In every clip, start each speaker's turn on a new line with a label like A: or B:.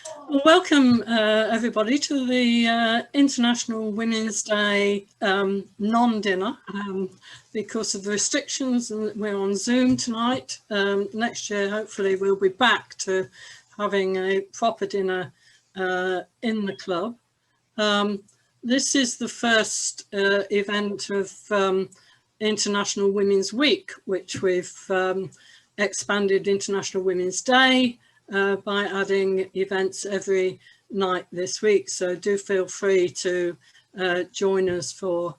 A: Well, welcome everybody to the International Women's Day non-dinner. Because of the restrictions, and we're on Zoom tonight. Next year, hopefully, we'll be back to having a proper dinner in the club. This is the first event of International Women's Week, which we've expanded International Women's Day by adding events every night this week. So do feel free to join us for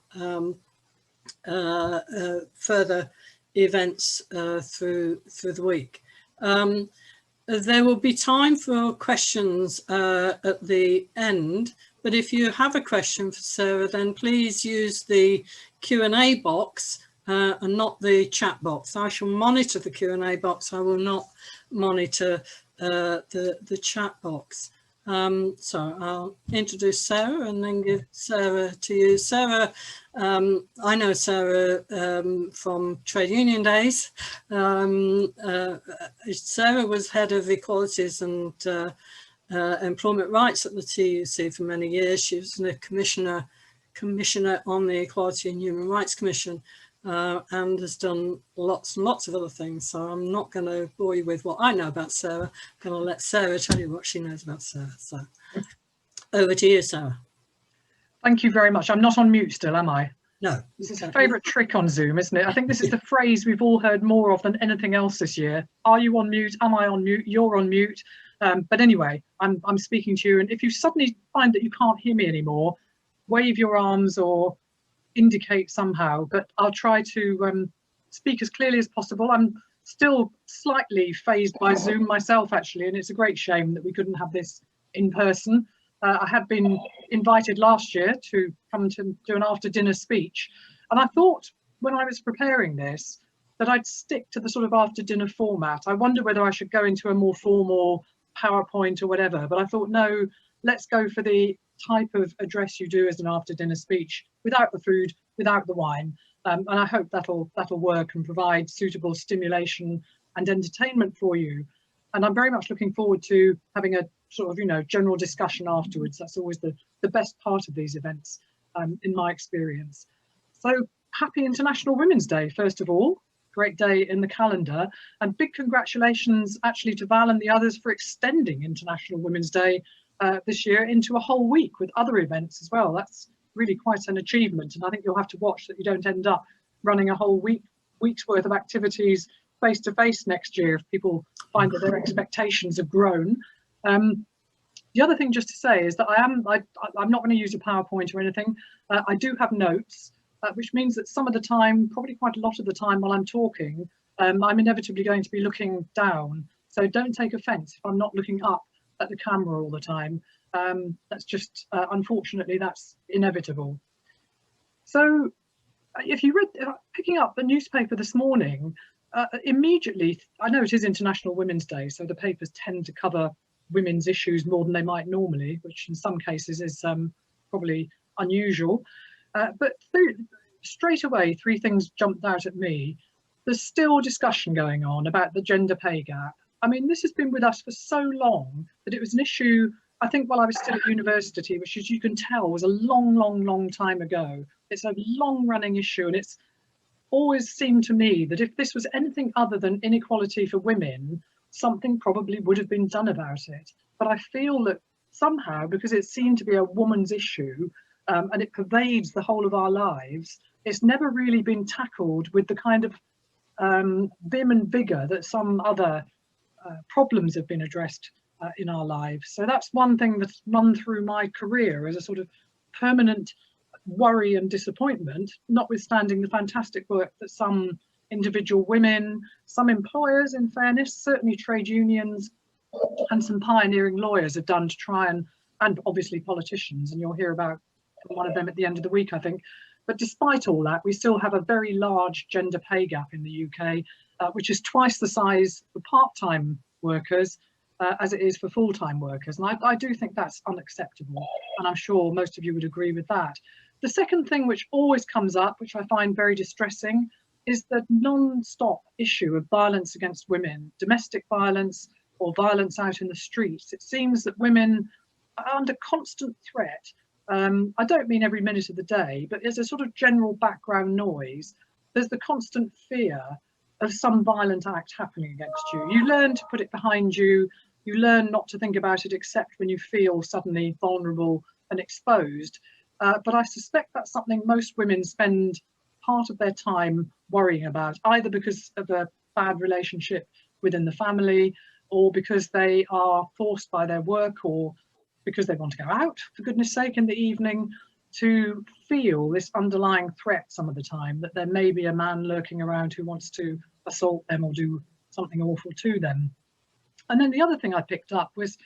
A: further events through the week. There will be time for questions at the end, but if you have a question for Sarah, then please use the Q&A box and not the chat box. I shall monitor the Q&A box. I will not monitor the chat box. So I'll introduce Sarah and then give Sarah to you. Sarah, I know Sarah from trade union days. Sarah was head of Equalities and employment rights at the TUC for many years. She was a commissioner on the Equality and Human Rights Commission. And has done lots and lots of other things. So I'm not going to bore you with what I know about Sarah. I'm going to let Sarah tell you what she knows about Sarah. So over to you, Sarah.
B: Thank you very much. I'm not on mute still, am I?
A: No.
B: This is a favourite trick on Zoom, isn't it? I think this is the phrase we've all heard more of than anything else this year. Are you on mute? Am I on mute? You're on mute. But anyway, I'm speaking to you. And if you suddenly find that you can't hear me anymore, wave your arms or indicate somehow, but I'll try to speak as clearly as possible. I'm still slightly phased by Zoom myself, actually, and it's a great shame that we couldn't have this in person. I had been invited last year to come to do an after dinner speech, and I thought when I was preparing this that I'd stick to the sort of after dinner format. I wonder whether I should go into a more formal PowerPoint or whatever, but I thought, no, let's go for the type of address you do as an after dinner speech, without the food, without the wine, and I hope that'll work and provide suitable stimulation and entertainment for you. And I'm very much looking forward to having a sort of, you know, general discussion afterwards. That's always the best part of these events, in my experience. So happy International Women's Day, first of all. Great day in the calendar, and big congratulations actually to Val and the others for extending International Women's Day this year into a whole week with other events as well. That's really quite an achievement, and I think you'll have to watch that you don't end up running a whole week's worth of activities face to face next year if people find that their expectations have grown. The other thing just to say is that I'm not going to use a PowerPoint or anything. I do have notes, which means that some of the time, probably quite a lot of the time while I'm talking, I'm inevitably going to be looking down. So don't take offence if I'm not looking up at the camera all the time. That's just unfortunately that's inevitable. So if you read, picking up the newspaper this morning, immediately, I know it is International Women's Day, so the papers tend to cover women's issues more than they might normally, which in some cases is probably unusual. But straight away, three things jumped out at me. There's still discussion going on about the gender pay gap. I mean, this has been with us for so long that it was an issue, I think, while I was still at university, which, as you can tell, was a long time ago. It's a long-running issue, and it's always seemed to me that if this was anything other than inequality for women, something probably would have been done about it. But I feel that somehow, because it seemed to be a woman's issue, and it pervades the whole of our lives, it's never really been tackled with the kind of vim and vigour that some other problems have been addressed in our lives. So that's one thing that's run through my career as a sort of permanent worry and disappointment, notwithstanding the fantastic work that some individual women, some employers, in fairness, certainly trade unions, and some pioneering lawyers have done to try and obviously politicians, and you'll hear about one of them at the end of the week, I think. But despite all that, we still have a very large gender pay gap in the UK, which is twice the size for part-time workers as it is for full-time workers. And I do think that's unacceptable, and I'm sure most of you would agree with that. The second thing which always comes up, which I find very distressing, is the non-stop issue of violence against women, domestic violence or violence out in the streets. It seems that women are under constant threat. I don't mean every minute of the day, but as a sort of general background noise, there's the constant fear of some violent act happening against you. You learn to put it behind you. You learn not to think about it except when you feel suddenly vulnerable and exposed. But I suspect that's something most women spend part of their time worrying about, either because of a bad relationship within the family, or because they are forced by their work, or because they want to go out, for goodness sake, in the evening, to feel this underlying threat some of the time that there may be a man lurking around who wants to assault them or do something awful to them. And then the other thing I picked up was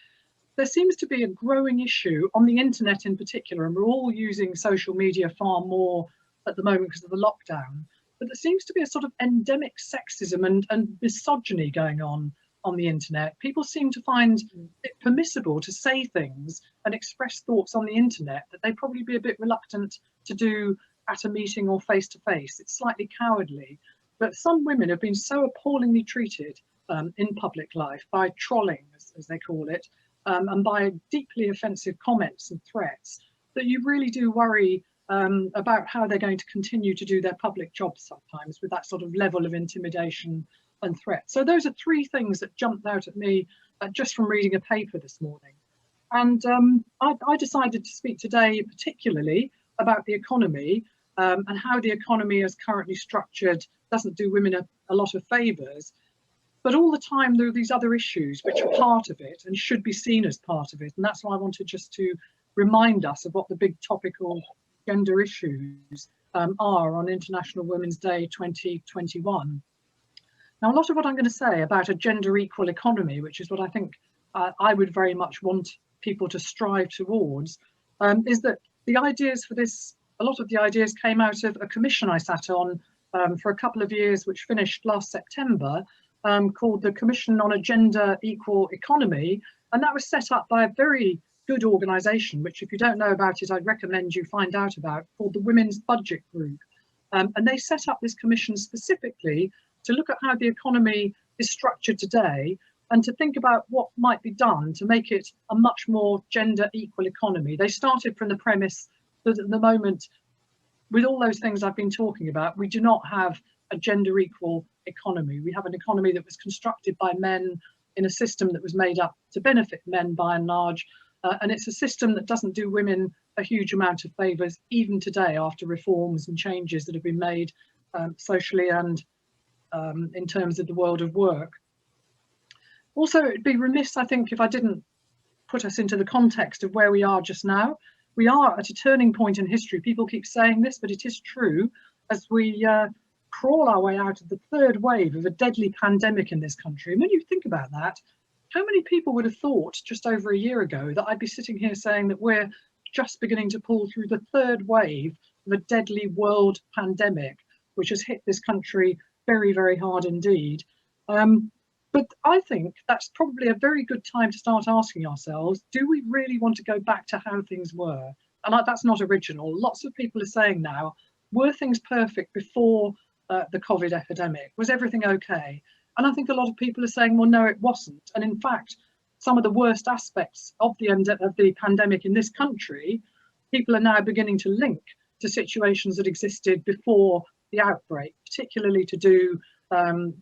B: there seems to be a growing issue on the internet in particular, and we're all using social media far more at the moment because of the lockdown, but there seems to be a sort of endemic sexism and misogyny going on the internet. People seem to find it permissible to say things and express thoughts on the internet that they'd probably be a bit reluctant to do at a meeting or face to face. It's slightly cowardly, but some women have been so appallingly treated in public life by trolling, as they call it, and by deeply offensive comments and threats, that you really do worry about how they're going to continue to do their public jobs sometimes with that sort of level of intimidation and threat. So those are three things that jumped out at me just from reading a paper this morning. And I decided to speak today particularly about the economy and how the economy as currently structured doesn't do women a lot of favours. But all the time there are these other issues which are part of it and should be seen as part of it. And that's why I wanted just to remind us of what the big topical gender issues are on International Women's Day 2021. Now, a lot of what I'm going to say about a gender equal economy, which is what I think I would very much want people to strive towards, is that the ideas for this, a lot of the ideas came out of a commission I sat on for a couple of years, which finished last September, called the Commission on a Gender Equal Economy. And that was set up by a very good organisation, which if you don't know about it, I'd recommend you find out about, called the Women's Budget Group. And they set up this commission specifically to look at how the economy is structured today and to think about what might be done to make it a much more gender equal economy. They started from the premise that at the moment, with all those things I've been talking about, we do not have a gender equal economy. We have an economy that was constructed by men in a system that was made up to benefit men by and large. And it's a system that doesn't do women a huge amount of favours, even today, after reforms and changes that have been made socially and in terms of the world of work. Also, it'd be remiss, I think, if I didn't put us into the context of where we are just now. We are at a turning point in history. People keep saying this, but it is true. As we crawl our way out of the third wave of a deadly pandemic in this country. And when you think about that, how many people would have thought just over a year ago that I'd be sitting here saying that we're just beginning to pull through the third wave of a deadly world pandemic, which has hit this country very, very hard indeed. But I think that's probably a very good time to start asking ourselves, do we really want to go back to how things were? And that's not original. Lots of people are saying now, were things perfect before the COVID epidemic? Was everything okay? And I think a lot of people are saying, well, no, it wasn't. And in fact, some of the worst aspects of the pandemic in this country, people are now beginning to link to situations that existed before the outbreak, particularly to do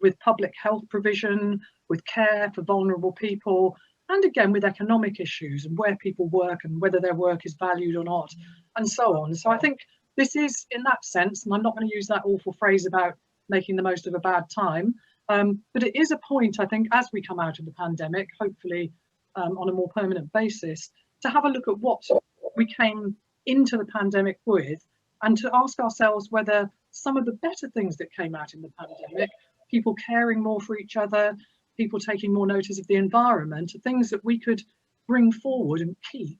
B: with public health provision, with care for vulnerable people, and again with economic issues and where people work and whether their work is valued or not, and so on. So I think this is, in that sense, and I'm not going to use that awful phrase about making the most of a bad time, but it is a point, I think, as we come out of the pandemic, hopefully on a more permanent basis, to have a look at what we came into the pandemic with and to ask ourselves whether some of the better things that came out in the pandemic, people caring more for each other, people taking more notice of the environment, are things that we could bring forward and keep,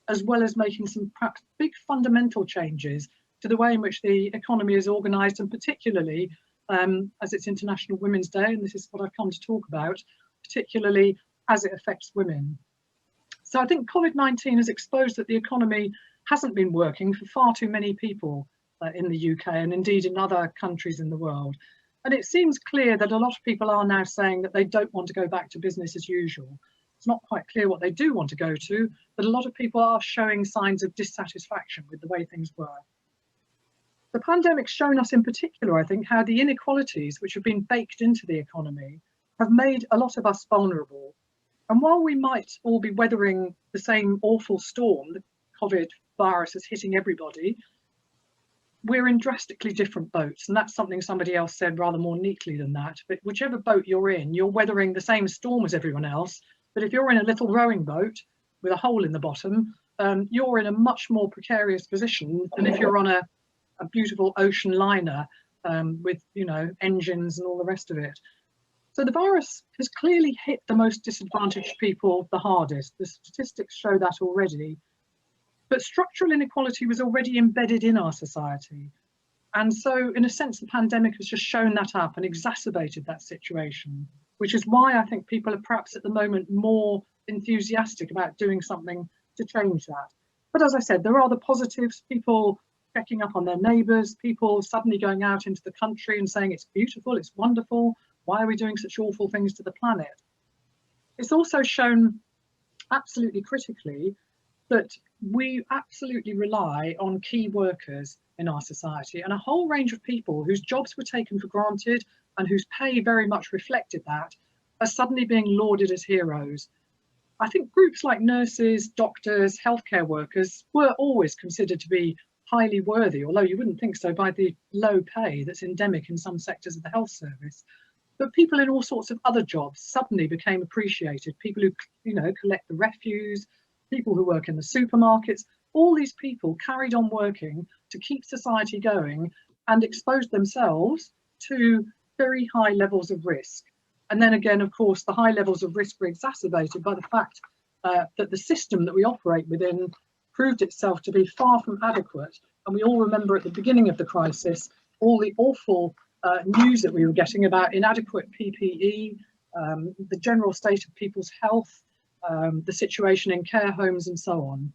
B: as well as making some perhaps big fundamental changes to the way in which the economy is organised, and particularly as it's International Women's Day, and this is what I've come to talk about, particularly as it affects women. So I think COVID-19 has exposed that the economy hasn't been working for far too many people in the UK and indeed in other countries in the world. And it seems clear that a lot of people are now saying that they don't want to go back to business as usual. It's not quite clear what they do want to go to, but a lot of people are showing signs of dissatisfaction with the way things were. The pandemic's shown us in particular, I think, how the inequalities which have been baked into the economy have made a lot of us vulnerable. And while we might all be weathering the same awful storm, the COVID virus is hitting everybody, we're in drastically different boats. And that's something somebody else said rather more neatly than that. But whichever boat you're in, you're weathering the same storm as everyone else. But if you're in a little rowing boat with a hole in the bottom, you're in a much more precarious position than if you're on a beautiful ocean liner with, you know, engines and all the rest of it. So the virus has clearly hit the most disadvantaged people the hardest. The statistics show that already. But structural inequality was already embedded in our society. And so, in a sense, the pandemic has just shown that up and exacerbated that situation, which is why I think people are perhaps at the moment more enthusiastic about doing something to change that. But as I said, there are the positives, people checking up on their neighbours, people suddenly going out into the country and saying it's beautiful, it's wonderful, why are we doing such awful things to the planet? It's also shown absolutely critically that we absolutely rely on key workers in our society, and a whole range of people whose jobs were taken for granted and whose pay very much reflected that are suddenly being lauded as heroes. I think groups like nurses, doctors, healthcare workers were always considered to be highly worthy, although you wouldn't think so by the low pay that's endemic in some sectors of the health service. But people in all sorts of other jobs suddenly became appreciated. People who, you know, collect the refuse, people who work in the supermarkets, all these people carried on working to keep society going and exposed themselves to very high levels of risk. And then again, of course, the high levels of risk were exacerbated by the fact that the system that we operate within proved itself to be far from adequate. And we all remember at the beginning of the crisis, all the awful news that we were getting about inadequate PPE, the general state of people's health, the situation in care homes and so on.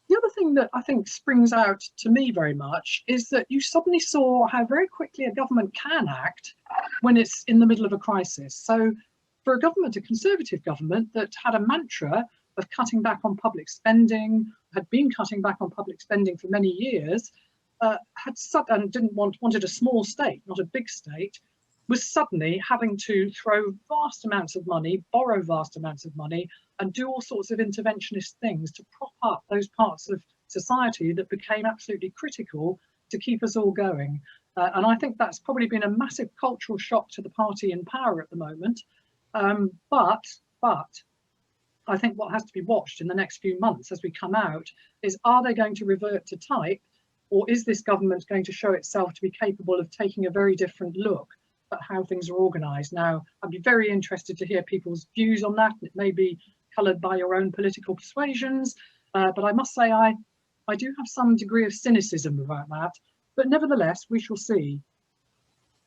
B: The other thing that I think springs out to me very much is that you suddenly saw how very quickly a government can act when it's in the middle of a crisis. So for a government, a Conservative government that had a mantra of cutting back on public spending, had been cutting back on public spending for many years, wanted a small state, not a big state, was suddenly having to throw vast amounts of money, borrow vast amounts of money, and do all sorts of interventionist things to prop up those parts of society that became absolutely critical to keep us all going. And I think that's probably been a massive cultural shock to the party in power at the moment. But I think what has to be watched in the next few months as we come out is, are they going to revert to type, or is this government going to show itself to be capable of taking a very different look at how things are organised? Now, I'd be very interested to hear people's views on that. It may be coloured by your own political persuasions, but I must say I do have some degree of cynicism about that, but nevertheless, we shall see.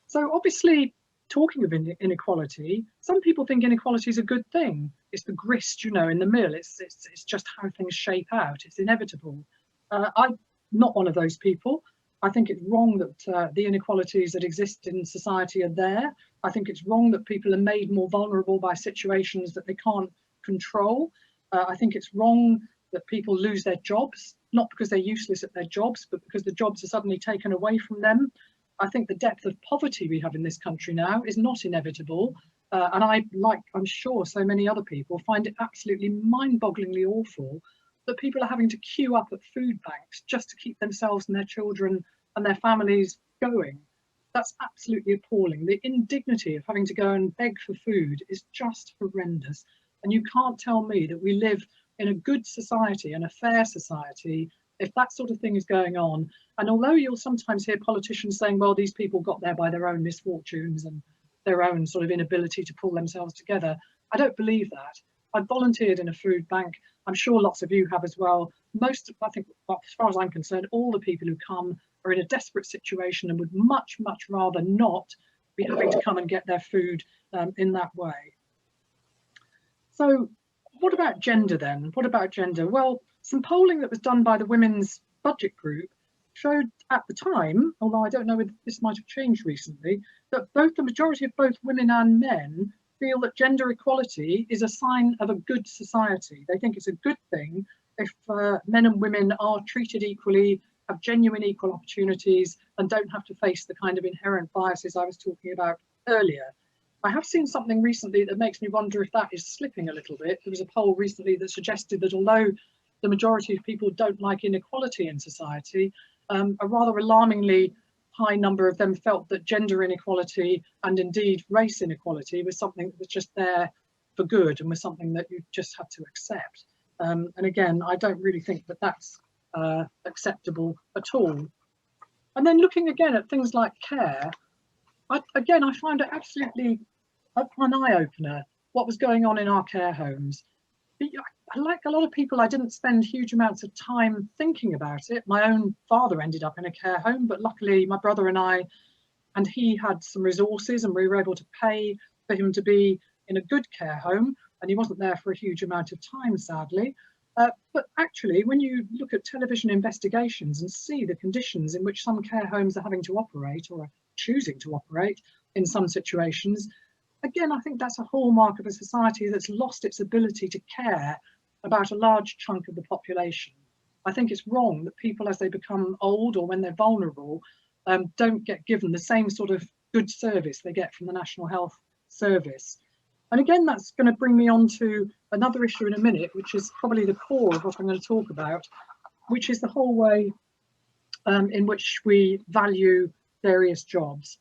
B: So obviously, talking of inequality, some people think inequality is a good thing. It's the grist, you know, in the mill. It's just how things shape out. It's inevitable. I'm not one of those people. I think it's wrong that the inequalities that exist in society are there. I think it's wrong that people are made more vulnerable by situations that they can't control. I think it's wrong that people lose their jobs, not because they're useless at their jobs, but because the jobs are suddenly taken away from them. I think the depth of poverty we have in this country now is not inevitable. And I'm sure so many other people, find it absolutely mind-bogglingly awful that people are having to queue up at food banks just to keep themselves and their children and their families going. That's absolutely appalling. The indignity of having to go and beg for food is just horrendous. And you can't tell me that we live in a good society and a fair society if that sort of thing is going on. And although you'll sometimes hear politicians saying, well, these people got there by their own misfortunes and their own sort of inability to pull themselves together, I don't believe that. I volunteered in a food bank. I'm sure lots of you have as well. I think, as far as I'm concerned, all the people who come are in a desperate situation and would much, much rather not be having to come and get their food in that way. So what about gender then? What about gender? Well, some polling that was done by the Women's Budget Group showed at the time, although I don't know if this might have changed recently, that both the majority of both women and men feel that gender equality is a sign of a good society. They think it's a good thing if men and women are treated equally, have genuine equal opportunities, and don't have to face the kind of inherent biases I was talking about earlier. I have seen something recently that makes me wonder if that is slipping a little bit. There was a poll recently that suggested that although the majority of people don't like inequality in society, a rather alarmingly high number of them felt that gender inequality and indeed race inequality was something that was just there for good and was something that you just had to accept. And again, I don't really think that that's acceptable at all. And then looking again at things like care, I find it absolutely an eye-opener what was going on in our care homes. Like a lot of people, I didn't spend huge amounts of time thinking about it. My own father ended up in a care home, but luckily my brother and he had some resources and we were able to pay for him to be in a good care home, and he wasn't there for a huge amount of time, sadly. But actually, when you look at television investigations and see the conditions in which some care homes are having to operate or are choosing to operate in some situations, again, I think that's a hallmark of a society that's lost its ability to care about a large chunk of the population. I think it's wrong that people, as they become old or when they're vulnerable, don't get given the same sort of good service they get from the National Health Service. And again, that's going to bring me on to another issue in a minute, which is probably the core of what I'm going to talk about, which is the whole way in which we value various jobs.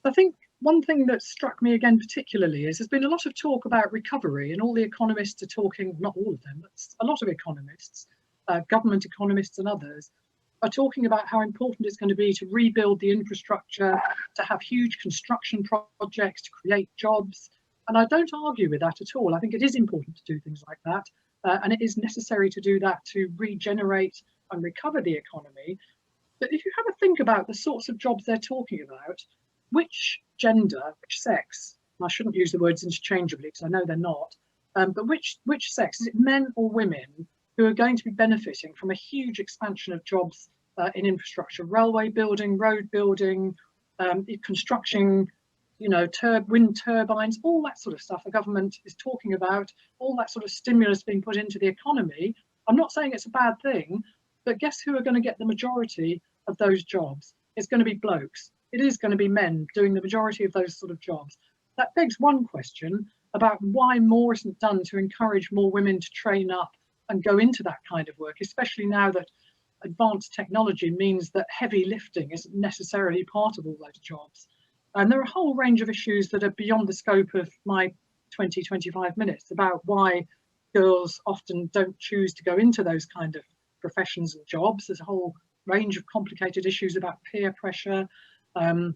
B: I think one thing that struck me again particularly is there's been a lot of talk about recovery, and all the economists are talking, not all of them, but a lot of economists, government economists and others, are talking about how important it's going to be to rebuild the infrastructure, to have huge construction projects, to create jobs. And I don't argue with that at all. I think it is important to do things like that. And it is necessary to do that to regenerate and recover the economy. But if you have a think about the sorts of jobs they're talking about, which gender, which sex, and I shouldn't use the words interchangeably because I know they're not, but which sex, is it men or women who are going to be benefiting from a huge expansion of jobs in infrastructure, railway building, road building, construction, wind turbines, all that sort of stuff the government is talking about, all that sort of stimulus being put into the economy. I'm not saying it's a bad thing, but guess who are going to get the majority of those jobs? It's going to be blokes. It is going to be men doing the majority of those sort of jobs. That begs one question about why more isn't done to encourage more women to train up and go into that kind of work, especially now that advanced technology means that heavy lifting isn't necessarily part of all those jobs. And there are a whole range of issues that are beyond the scope of my 20-25 minutes about why girls often don't choose to go into those kind of professions and jobs. There's a whole range of complicated issues about peer pressure and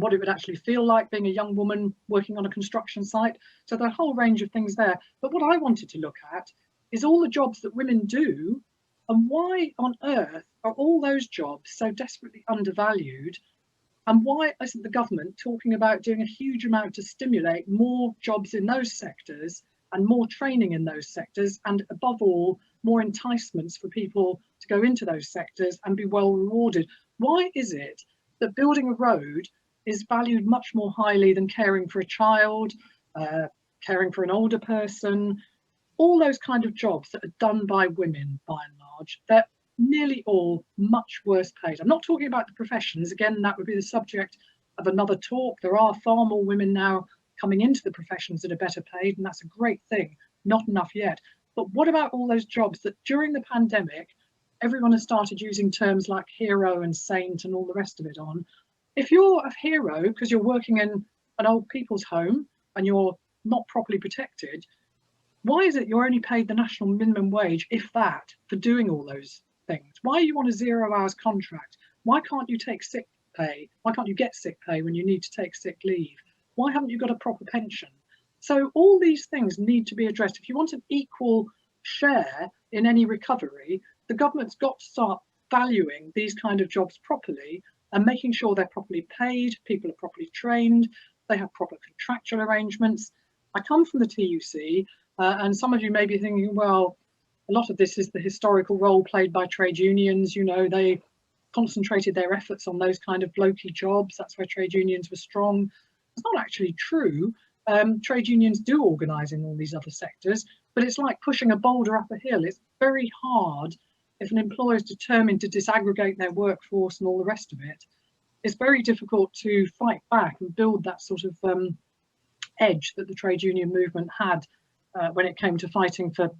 B: what it would actually feel like being a young woman working on a construction site. So there are a whole range of things there. But what I wanted to look at is all the jobs that women do, and why on earth are all those jobs so desperately undervalued? And why isn't the government talking about doing a huge amount to stimulate more jobs in those sectors and more training in those sectors, and above all, more enticements for people to go into those sectors and be well rewarded? Why is it that building a road is valued much more highly than caring for a child, caring for an older person? All those kind of jobs that are done by women, by and large, they're nearly all much worse paid. I'm not talking about the professions. Again, that would be the subject of another talk. There are far more women now coming into the professions that are better paid, and that's a great thing. Not enough yet. But what about all those jobs that during the pandemic, everyone has started using terms like hero and saint and all the rest of it on? If you're a hero because you're working in an old people's home and you're not properly protected, why is it you're only paid the national minimum wage, if that, for doing all those things? Why are you on a 0 hours contract? Why can't you take sick pay? Why can't you get sick pay when you need to take sick leave? Why haven't you got a proper pension? So all these things need to be addressed. If you want an equal share in any recovery, the government's got to start valuing these kind of jobs properly and making sure they're properly paid, people are properly trained, they have proper contractual arrangements. I come from the TUC, and some of you may be thinking, well, a lot of this is the historical role played by trade unions. They concentrated their efforts on those kind of blokey jobs. That's where trade unions were strong. It's not actually true. Trade unions do organise in all these other sectors, but it's like pushing a boulder up a hill. It's very hard if an employer is determined to disaggregate their workforce and all the rest of it. It's very difficult to fight back and build that sort of edge that the trade union movement had when it came to fighting for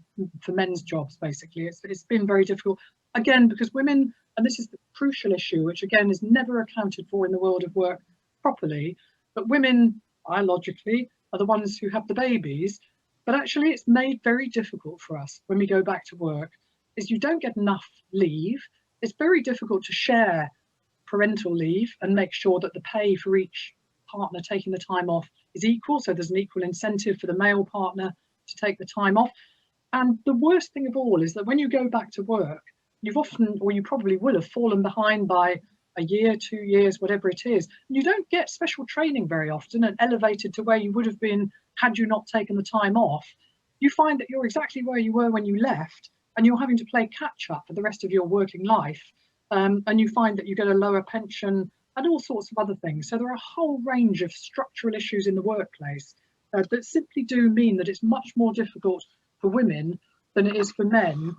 B: men's jobs, basically. It's been very difficult, again, because women, and this is the crucial issue, which again is never accounted for in the world of work properly, but women, biologically, are the ones who have the babies, but actually it's made very difficult for us when we go back to work, is you don't get enough leave. It's very difficult to share parental leave and make sure that the pay for each partner taking the time off is equal, so there's an equal incentive for the male partner to take the time off. And the worst thing of all is that when you go back to work, you've often, or you probably will have, fallen behind by a year, 2 years, whatever it is. You don't get special training very often and elevated to where you would have been had you not taken the time off. You find that you're exactly where you were when you left, and you're having to play catch up for the rest of your working life. And you find that you get a lower pension and all sorts of other things. So there are a whole range of structural issues in the workplace that simply do mean that it's much more difficult for women than it is for men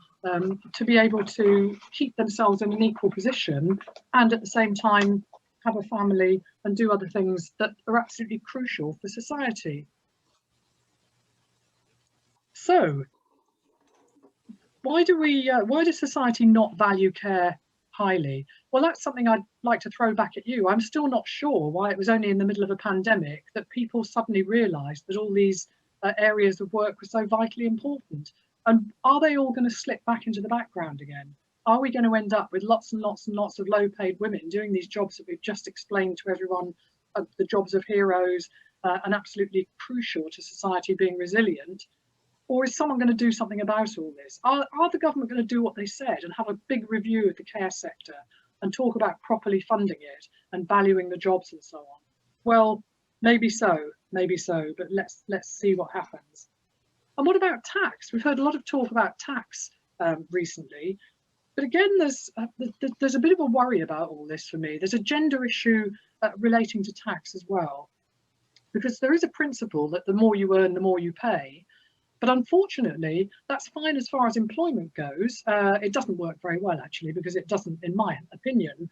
B: to be able to keep themselves in an equal position and at the same time have a family and do other things that are absolutely crucial for society. So why does society not value care highly? Well, that's something I'd like to throw back at you. I'm still not sure why it was only in the middle of a pandemic that people suddenly realised that all these areas of work were so vitally important. And are they all going to slip back into the background again? Are we going to end up with lots and lots and lots of low-paid women doing these jobs that we've just explained to everyone, the jobs of heroes, and absolutely crucial to society being resilient? Or is someone going to do something about all this? Are the government going to do what they said and have a big review of the care sector and talk about properly funding it and valuing the jobs and so on? Well, maybe so, but let's see what happens. And what about tax? We've heard a lot of talk about tax recently, but again, there's a bit of a worry about all this for me. There's a gender issue relating to tax as well, because there is a principle that the more you earn, the more you pay. But unfortunately, that's fine as far as employment goes. It doesn't work very well, actually, because it doesn't, in my opinion,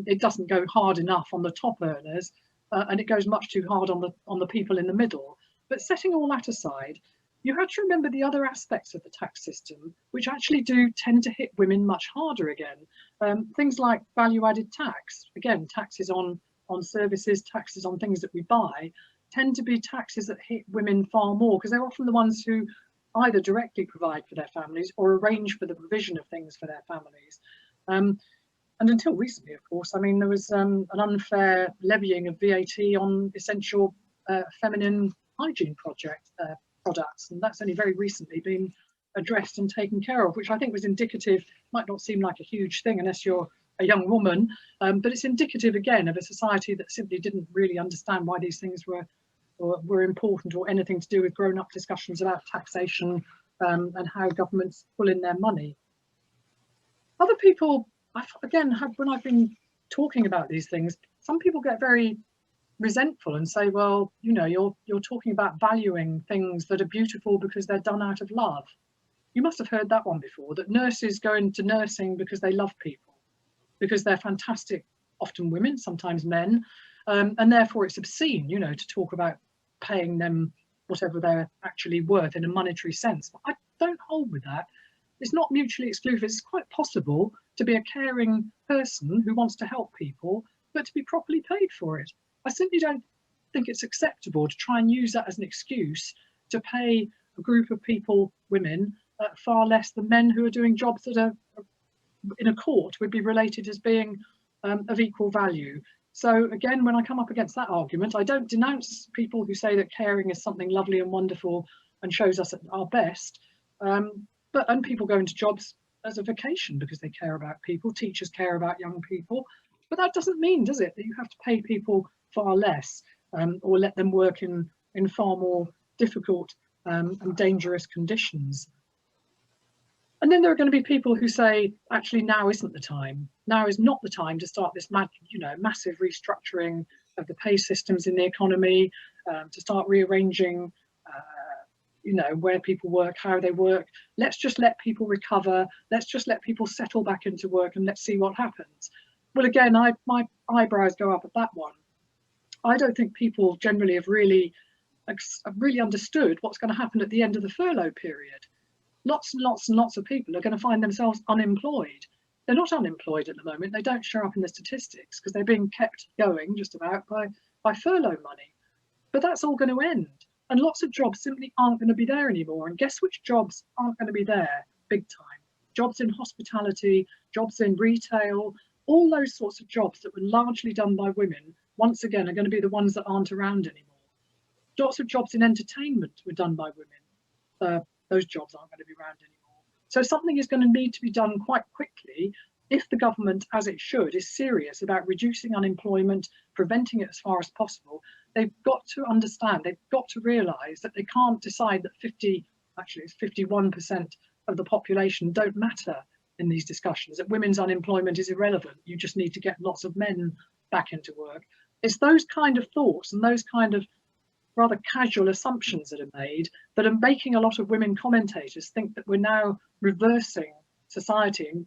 B: it doesn't go hard enough on the top earners, and it goes much too hard on the people in the middle. But setting all that aside, you have to remember the other aspects of the tax system, which actually do tend to hit women much harder again. Things like value-added tax, again, taxes on services, taxes on things that we buy, tend to be taxes that hit women far more, because they're often the ones who either directly provide for their families or arrange for the provision of things for their families. And until recently, of course, I mean, there was an unfair levying of VAT on essential feminine hygiene products, and that's only very recently been addressed and taken care of, which I think was indicative, might not seem like a huge thing unless you're a young woman, but it's indicative again of a society that simply didn't really understand why these things were important, or anything to do with grown-up discussions about taxation and how governments pull in their money. Other people, when I've been talking about these things, some people get very resentful and say, well, you know, you're talking about valuing things that are beautiful because they're done out of love. You must have heard that one before, that nurses go into nursing because they love people, because they're fantastic, often women, sometimes men, and therefore it's obscene, you know, to talk about paying them whatever they're actually worth in a monetary sense. But I don't hold with that. It's not mutually exclusive. It's quite possible to be a caring person who wants to help people, but to be properly paid for it. I simply don't think it's acceptable to try and use that as an excuse to pay a group of people, women, far less than men who are doing jobs that are in a court would be related as being of equal value. So again, when I come up against that argument, I don't denounce people who say that caring is something lovely and wonderful and shows us at our best. And people go into jobs as a vocation because they care about people. Teachers care about young people. But that doesn't mean, does it, that you have to pay people far less or let them work in far more difficult and dangerous conditions. And then there are going to be people who say, actually, now isn't the time. Now is not the time to start this massive restructuring of the pay systems in the economy, to start rearranging where people work, how they work. Let's just let people recover. Let's just let people settle back into work, and let's see what happens. Well, again, my eyebrows go up at that one. I don't think people generally have really understood what's going to happen at the end of the furlough period. Lots and lots and lots of people are going to find themselves unemployed. They're not unemployed at the moment. They don't show up in the statistics because they're being kept going just about by furlough money. But that's all going to end. And lots of jobs simply aren't going to be there anymore. And guess which jobs aren't going to be there big time? Jobs in hospitality, jobs in retail, all those sorts of jobs that were largely done by women, once again, are going to be the ones that aren't around anymore. Lots of jobs in entertainment were done by women. Those jobs aren't going to be around anymore. So something is going to need to be done quite quickly if the government, as it should, is serious about reducing unemployment, preventing it as far as possible. They've got to understand, they've got to realise that they can't decide that 51% of the population don't matter in these discussions, that women's unemployment is irrelevant. You just need to get lots of men back into work. It's those kind of thoughts and those kind of rather casual assumptions that are made that are making a lot of women commentators think that we're now reversing society and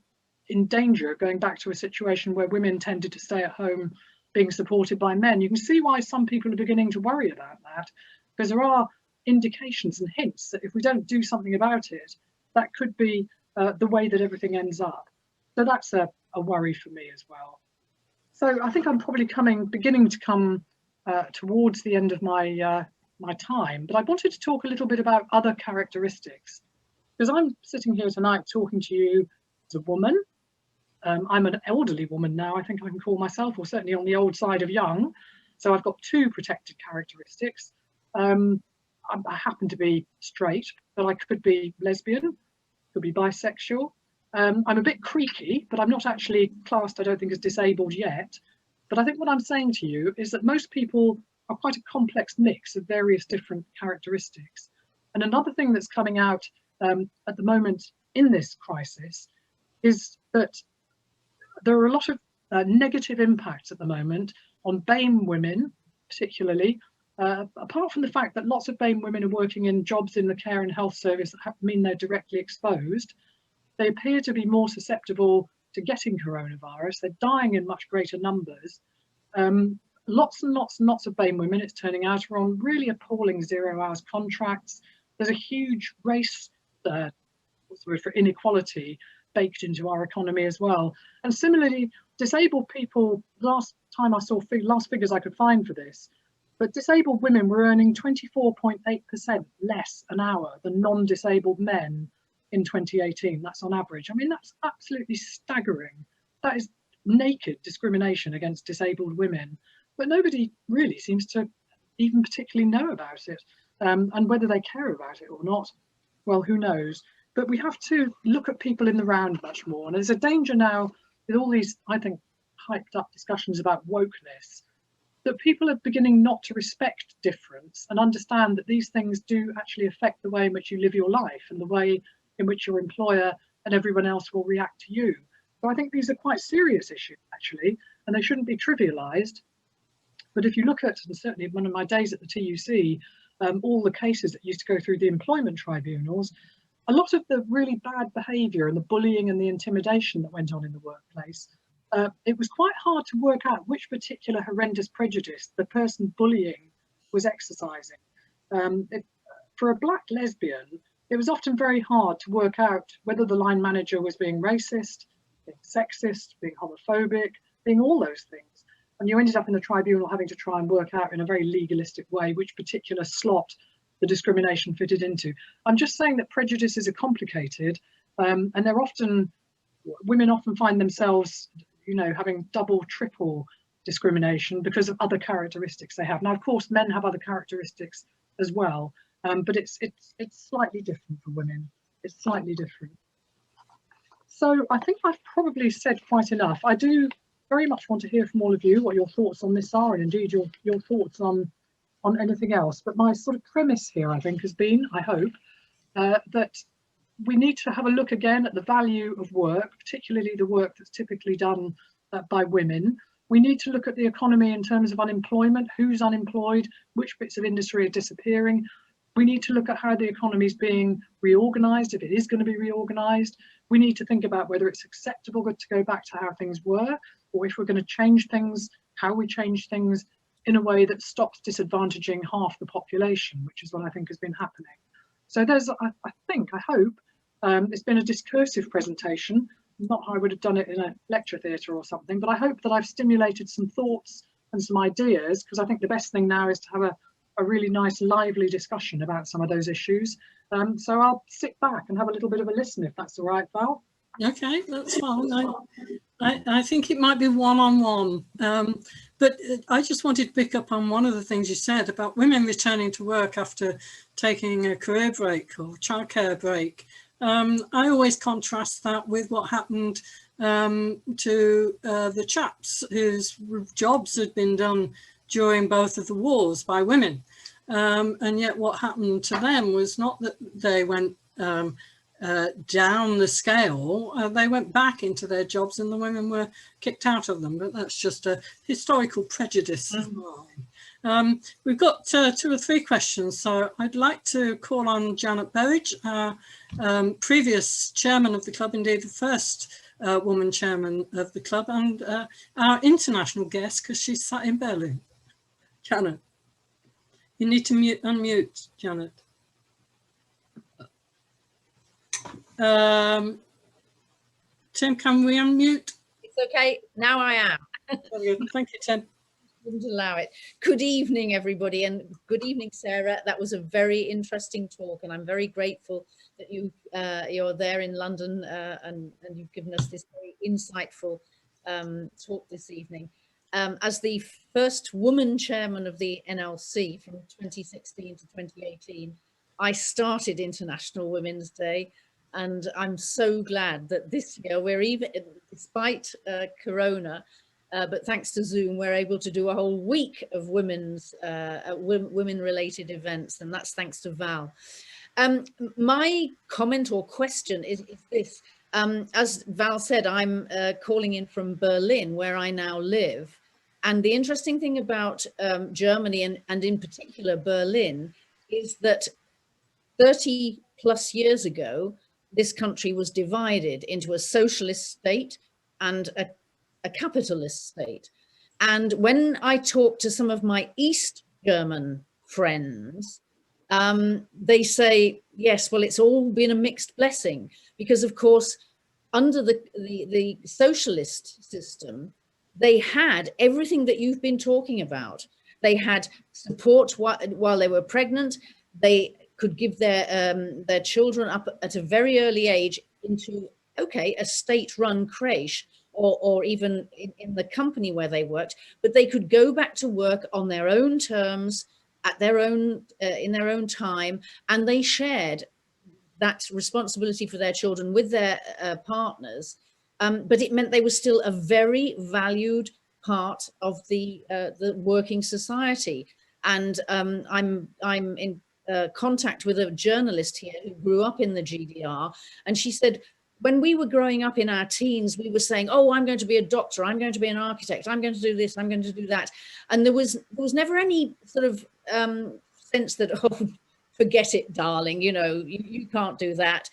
B: in danger of going back to a situation where women tended to stay at home being supported by men. You can see why some people are beginning to worry about that, because there are indications and hints that if we don't do something about it, that could be the way that everything ends up. So that's a worry for me as well. So I think I'm probably beginning to come towards the end of my my time, but I wanted to talk a little bit about other characteristics, because I'm sitting here tonight talking to you as a woman. I'm an elderly woman now, I think I can call myself, or certainly on the old side of young. So I've got two protected characteristics. I happen to be straight, but I could be lesbian, could be bisexual. I'm a bit creaky, but I'm not actually classed, I don't think, as disabled yet. But I think what I'm saying to you is that most people are quite a complex mix of various different characteristics. And another thing that's coming out at the moment in this crisis is that there are a lot of negative impacts at the moment on BAME women, particularly, apart from the fact that lots of BAME women are working in jobs in the care and health service that mean they're directly exposed. They appear to be more susceptible to getting coronavirus. They're dying in much greater numbers. Lots and lots and lots of BAME women, it's turning out, are on really appalling 0 hours contracts. There's a huge race, what's the word for inequality, baked into our economy as well. And similarly, disabled people, last figures I could find for this, but disabled women were earning 24.8% less an hour than non-disabled men in 2018. That's on average. I mean, that's absolutely staggering. That is naked discrimination against disabled women, but nobody really seems to even particularly know about it, and whether they care about it or not, well, who knows. But we have to look at people in the round much more. And there's a danger now with all these, I think, hyped up discussions about wokeness, that people are beginning not to respect difference and understand that these things do actually affect the way in which you live your life and the way in which your employer and everyone else will react to you. So I think these are quite serious issues, actually, and they shouldn't be trivialized. But if you look at, and certainly one of my days at the TUC, all the cases that used to go through the employment tribunals, a lot of the really bad behaviour and the bullying and the intimidation that went on in the workplace, it was quite hard to work out which particular horrendous prejudice the person bullying was exercising. For a black lesbian, it was often very hard to work out whether the line manager was being racist, being sexist, being homophobic, being all those things. And you ended up in the tribunal having to try and work out in a very legalistic way which particular slot the discrimination fitted into. I'm just saying that prejudices are complicated, and women often find themselves, having double, triple discrimination because of other characteristics they have. Now, of course, men have other characteristics as well, but it's slightly different for women. It's slightly different. So I think I've probably said quite enough. I do very much want to hear from all of you what your thoughts on this are, and indeed your thoughts on anything else. But my sort of premise here, I think, has been, I hope, that we need to have a look again at the value of work, particularly the work that's typically done by women. We need to look at the economy in terms of unemployment, who's unemployed, which bits of industry are disappearing. We need to look at how the economy is being reorganised, if it is going to be reorganised. We need to think about whether it's acceptable to go back to how things were, or if we're going to change things, how we change things in a way that stops disadvantaging half the population, which is what I think has been happening. So there's, I hope, it's been a discursive presentation, not how I would have done it in a lecture theatre or something, but I hope that I've stimulated some thoughts and some ideas, because I think the best thing now is to have a really nice, lively discussion about some of those issues. So I'll sit back and have a little bit of a listen, if that's all right, Val.
A: Okay, that's fine. I think it might be one-on-one, but I just wanted to pick up on one of the things you said about women returning to work after taking a career break or childcare break. I always contrast that with what happened to the chaps whose jobs had been done during both of the wars by women. And yet what happened to them was not that they went down the scale, they went back into their jobs and the women were kicked out of them. But that's just a historical prejudice of mine. We've got 2 or 3 questions, so I'd like to call on Janet Berridge, previous chairman of the club, indeed the first woman chairman of the club, and our international guest, because she's sat in Berlin. Janet, you need to unmute, Janet. Tim, can we unmute?
C: It's okay, now I am.
A: Thank you, Tim.
C: Wouldn't allow it. Good evening, everybody, and good evening, Sarah. That was a very interesting talk, and I'm very grateful that you're there in London and you've given us this very insightful talk this evening. As the first woman chairman of the NLC from 2016 to 2018, I started International Women's Day, and I'm so glad that this year we're even, despite Corona, but thanks to Zoom, we're able to do a whole week of women-related events, and that's thanks to Val. My comment or question is this. As Val said, I'm calling in from Berlin, where I now live. And the interesting thing about Germany, and in particular Berlin, is that 30 plus years ago, this country was divided into a socialist state and a capitalist state. And when I talk to some of my East German friends, they say, yes, well, it's all been a mixed blessing, because of course, under the socialist system, they had everything that you've been talking about. They had support while they were pregnant. They could give their children up at a very early age into, okay, a state-run creche, or even in the company where they worked, but they could go back to work on their own terms, at their own in their own time, and they shared that responsibility for their children with their partners. But it meant they were still a very valued part of the working society. And I'm in contact with a journalist here who grew up in the GDR, and she said, when we were growing up in our teens, we were saying, oh, I'm going to be a doctor, I'm going to be an architect, I'm going to do this, I'm going to do that. And there was never any sort of sense that, oh, forget it, darling, you know, you can't do that.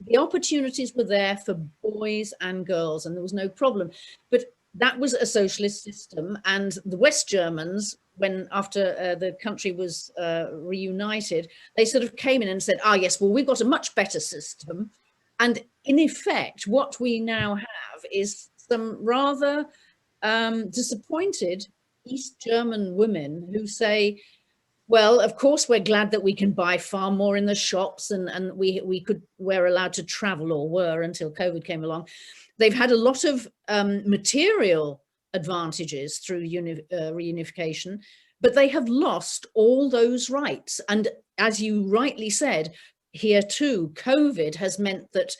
C: The opportunities were there for boys and girls, and there was no problem. But that was a socialist system, and the West Germans, when after the country was reunited, they sort of came in and said, ah, yes, well, we've got a much better system. And in effect, what we now have is some rather disappointed East German women who say, well, of course, we're glad that we can buy far more in the shops, and we're allowed to travel, or were until COVID came along. They've had a lot of material advantages through reunification, but they have lost all those rights. And as you rightly said, here too, COVID has meant that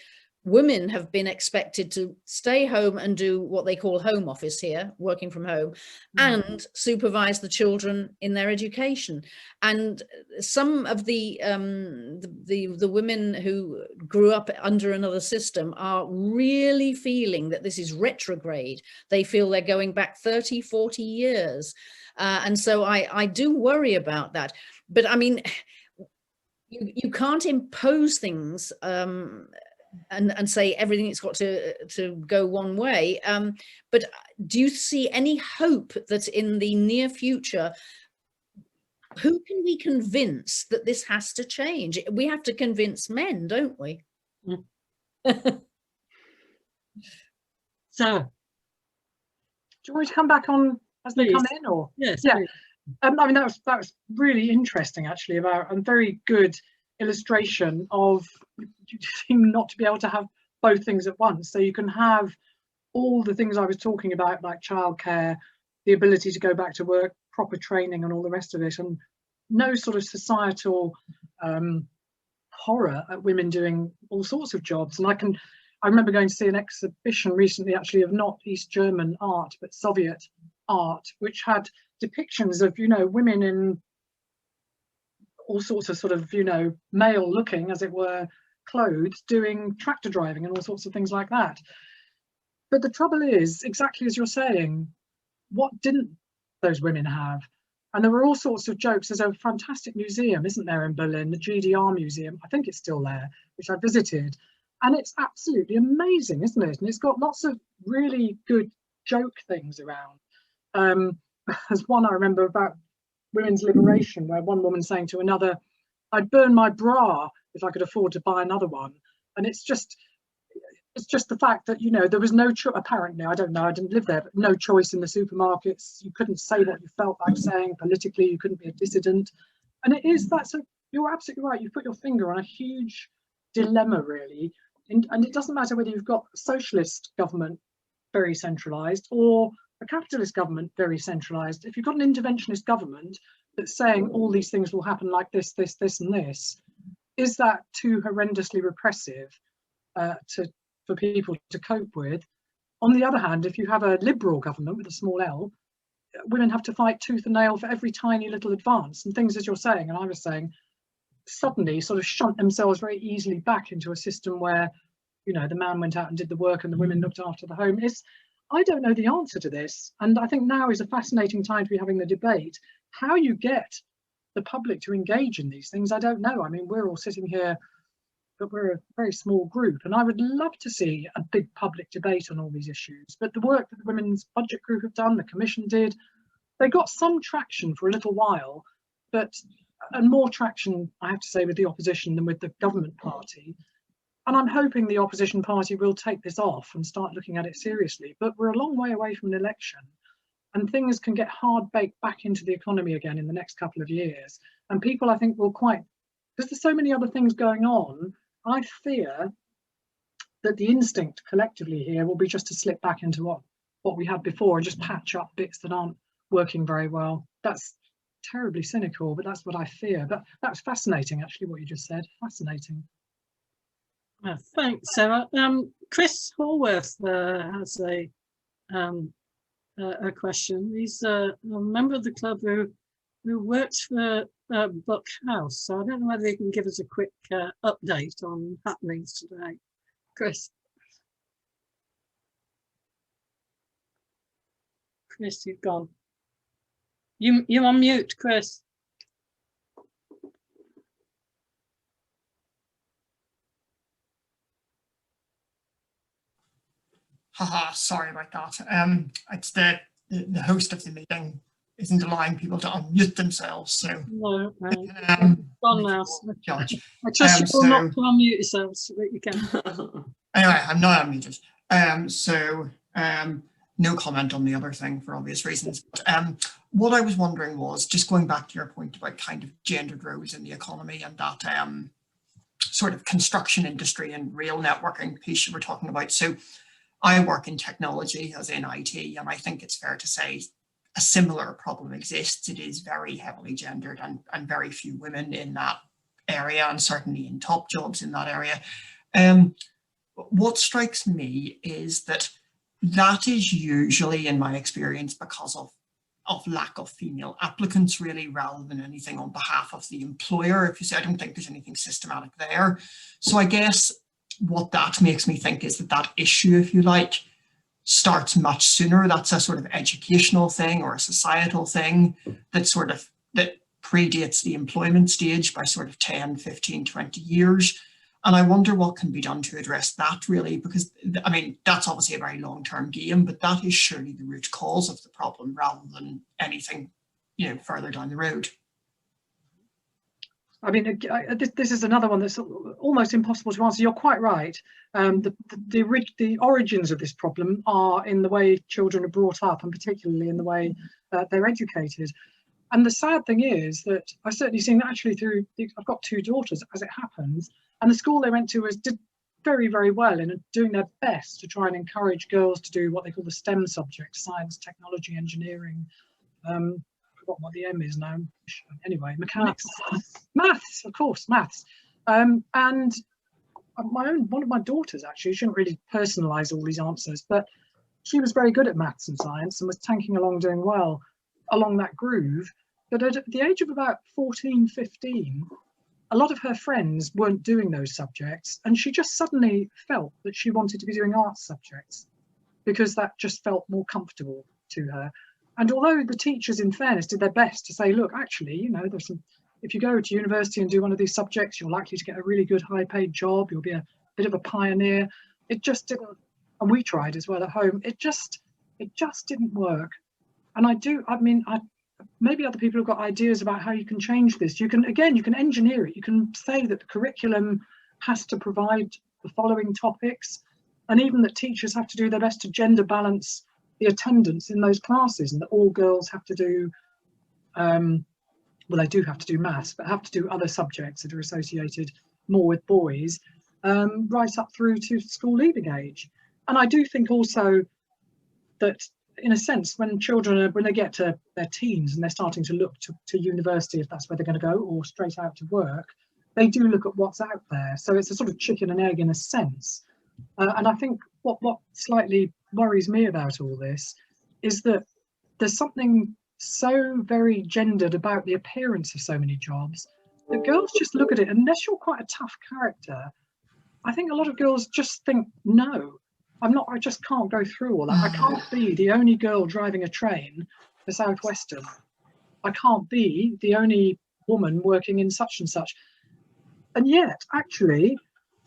C: women have been expected to stay home and do what they call home office here, working from home, and supervise the children in their education. And some of the women who grew up under another system are really feeling that this is retrograde. They feel they're going back 30, 40 years. And so I do worry about that. But I mean, you can't impose things and say everything's got to go one way. But do you see any hope that in the near future, who can we convince that this has to change? We have to convince men, don't we?
B: So, do you want me to come back on as they come in, or?
A: Yes.
B: Yeah. I mean, that was really interesting, actually, about a very good illustration of you seem not to be able to have both things at once. So you can have all the things I was talking about, like childcare, the ability to go back to work, proper training, and all the rest of it, and no sort of societal horror at women doing all sorts of jobs. And I remember going to see an exhibition recently, actually, of not East German art but Soviet art, which had depictions of, you know, women in all sorts of sort of, you know, male looking, as it were, clothes, doing tractor driving and all sorts of things like that. But the trouble is, exactly as you're saying, what didn't those women have? And there were all sorts of jokes. There's a fantastic museum, isn't there, in Berlin, the GDR Museum. I think it's still there, which I visited. And it's absolutely amazing, isn't it? And it's got lots of really good joke things around. There's one I remember about women's liberation, where one woman saying to another, "I'd burn my bra if I could afford to buy another one." And it's just the fact that, you know, there was no apparently, I don't know, I didn't live there, but no choice in the supermarkets. You couldn't say what you felt like saying politically. You couldn't be a dissident. And you're absolutely right. You've put your finger on a huge dilemma, really. And it doesn't matter whether you've got a socialist government very centralized or a capitalist government very centralized. If you've got an interventionist government that's saying all these things will happen like this, this, this, and this, is that too horrendously repressive for people to cope with? On the other hand, if you have a liberal government with a small L, women have to fight tooth and nail for every tiny little advance, and things, as you're saying, and I was saying, suddenly sort of shunt themselves very easily back into a system where, you know, the man went out and did the work and the women looked after the home. I don't know the answer to this, and I think now is a fascinating time to be having the debate. How you get the public to engage in these things, I don't know. I mean, we're all sitting here, but we're a very small group, and I would love to see a big public debate on all these issues. But the work that the Women's Budget Group have done, the Commission did, they got some traction for a little while, and more traction, I have to say, with the opposition than with the government party. And I'm hoping the opposition party will take this off and start looking at it seriously. But we're a long way away from an election, and things can get hard baked back into the economy again in the next couple of years. And people, I think, will because there's so many other things going on, I fear that the instinct collectively here will be just to slip back into what we had before and just patch up bits that aren't working very well. That's terribly cynical, but that's what I fear. But that was fascinating, actually, what you just said. Fascinating.
A: Thanks, Sarah. Chris Hallworth has a question. He's a member of the club who works for Buck House. So I don't know whether he can give us a quick update on happenings today. Chris. Chris, you've gone. You're on mute, Chris.
D: Haha, sorry about that. It's the host of the meeting isn't allowing people to unmute themselves, so
A: no, gone now.
D: Judge.
A: I trust you will not to unmute yourselves so that you can.
D: Anyway, I'm not unmuted. No comment on the other thing for obvious reasons. But, what I was wondering was, just going back to your point about kind of gendered roles in the economy and that sort of construction industry and real networking piece you were talking about. So I work in technology, as in IT, and I think it's fair to say a similar problem exists. It is very heavily gendered and very few women in that area, and certainly in top jobs in that area. what strikes me is that that is usually, in my experience, because of lack of female applicants, really, rather than anything on behalf of the employer. If you say, I don't think there's anything systematic there. So I guess what that makes me think is that that issue, if you like, starts much sooner. That's a sort of educational thing or a societal thing that predates the employment stage by sort of 10, 15, 20 years. And I wonder what can be done to address that, really, because, I mean, that's obviously a very long-term game, but that is surely the root cause of the problem rather than anything, you know, further down the road.
B: I mean, this is another one that's almost impossible to answer. You're quite right. The origins of this problem are in the way children are brought up, and particularly in the way they're educated. And the sad thing is that I've certainly seen that actually I've got two daughters, as it happens, and the school they went to did very, very well in doing their best to try and encourage girls to do what they call the STEM subjects: science, technology, engineering. I've forgotten what the M is now. Anyway, mechanics, maths, of course, maths. And one of my daughters, actually, shouldn't really personalise all these answers, but she was very good at maths and science and was tanking along, doing well along that groove. But at the age of about 14, 15, a lot of her friends weren't doing those subjects, and she just suddenly felt that she wanted to be doing arts subjects because that just felt more comfortable to her. And although the teachers, in fairness, did their best to say, look, actually, you know, if you go to university and do one of these subjects, you're likely to get a really good high-paid job, you'll be a bit of a pioneer. It just didn't, and we tried as well at home, it just didn't work. And maybe other people have got ideas about how you can change this. You can engineer it. You can say that the curriculum has to provide the following topics, and even that teachers have to do their best to gender balance the attendance in those classes, and that all girls have to do, well, they do have to do maths, but have to do other subjects that are associated more with boys, right up through to school leaving age. And I do think also that, in a sense, when they get to their teens and they're starting to look to university, if that's where they're going to go, or straight out to work, they do look at what's out there. So it's a sort of chicken and egg in a sense. And I think what slightly worries me about all this is that there's something so very gendered about the appearance of so many jobs that girls just look at it, unless you're quite a tough character. I think a lot of girls just think, no, I just can't go through all that. I can't be the only girl driving a train for Southwestern. I can't be the only woman working in such and such. And yet, actually,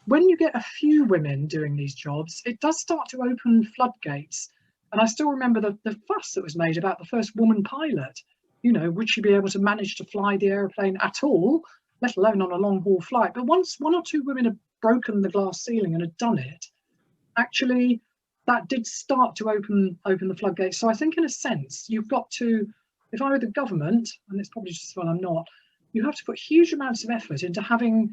B: when you get a few women doing these jobs, it does start to open floodgates. And I still remember the fuss that was made about the first woman pilot. You know, would she be able to manage to fly the aeroplane at all, let alone on a long haul flight? But once one or two women had broken the glass ceiling and had done it, actually, that did start to open the floodgates. So I think, in a sense, you've got to, if I were the government, and it's probably just, well, I'm not, you have to put huge amounts of effort into having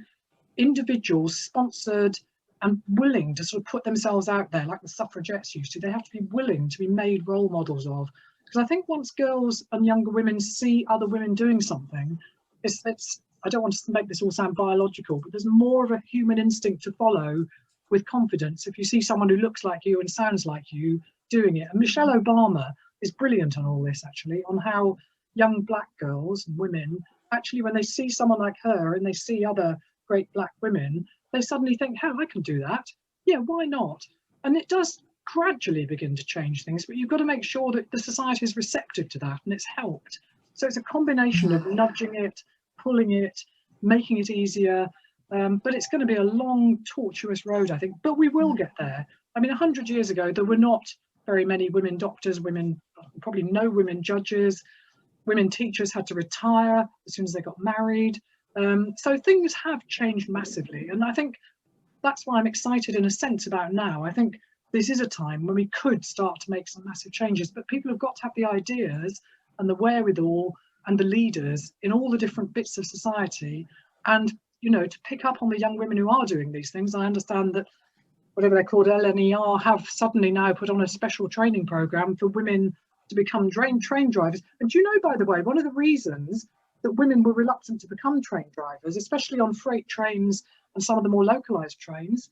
B: individuals sponsored and willing to sort of put themselves out there, like the suffragettes used to. They have to be willing to be made role models of. Because I think once girls and younger women see other women doing something, I don't want to make this all sound biological, but there's more of a human instinct to follow with confidence if you see someone who looks like you and sounds like you doing it. And Michelle Obama is brilliant on all this, actually, on how young black girls and women, actually, when they see someone like her and they see other great black women, they suddenly think, hell, I can do that. Yeah, why not? And it does gradually begin to change things, but you've got to make sure that the society is receptive to that and it's helped. So it's a combination of nudging it, pulling it, making it easier. But it's going to be a long, tortuous road, I think, but we will get there. I mean, 100 years ago, there were not very many women doctors, probably no women judges. Women teachers had to retire as soon as they got married. So things have changed massively. And I think that's why I'm excited in a sense about now. I think this is a time when we could start to make some massive changes, but people have got to have the ideas and the wherewithal and the leaders in all the different bits of society. And, you know, to pick up on the young women who are doing these things. I understand that whatever they're called, LNER, have suddenly now put on a special training program for women to become train drivers. And do you know, by the way, one of the reasons that women were reluctant to become train drivers, especially on freight trains and some of the more localized trains,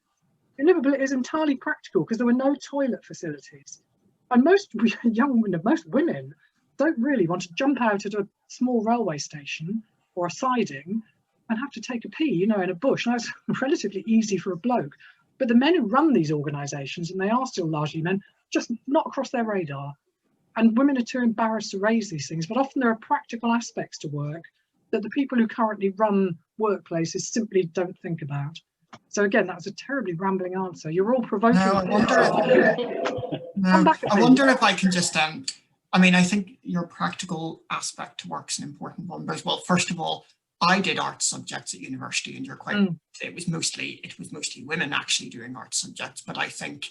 B: in Liverpool, it is entirely practical because there were no toilet facilities. And most young women, most women don't really want to jump out at a small railway station or a siding and have to take a pee, you know, in a bush. Now, it's relatively easy for a bloke. But the men who run these organisations, and they are still largely men, just not across their radar. And women are too embarrassed to raise these things. But often there are practical aspects to work that the people who currently run workplaces simply don't think about. So again, that was a terribly rambling answer. You're all provoking.
D: No, I wonder if I can just, I mean, I think your practical aspect to work's an important one. But well, first of all, I did art subjects at university, and you're quite, it was mostly women actually doing art subjects, but I think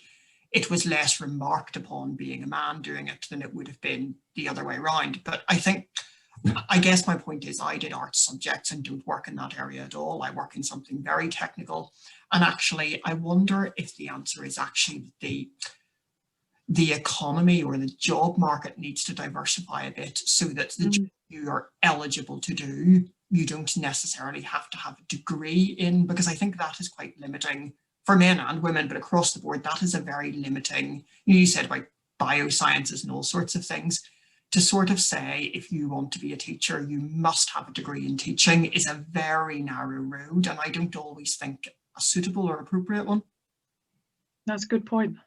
D: it was less remarked upon being a man doing it than it would have been the other way around. But I guess my point is I did art subjects and don't work in that area at all. I work in something very technical. And actually, I wonder if the answer is actually the economy or the job market needs to diversify a bit so that the job you are eligible to do, you don't necessarily have to have a degree in, because I think that is quite limiting for men and women, but across the board, that is a very limiting, you said about biosciences and all sorts of things. To sort of say, if you want to be a teacher, you must have a degree in teaching is a very narrow road, and I don't always think a suitable or appropriate one.
B: That's a good point.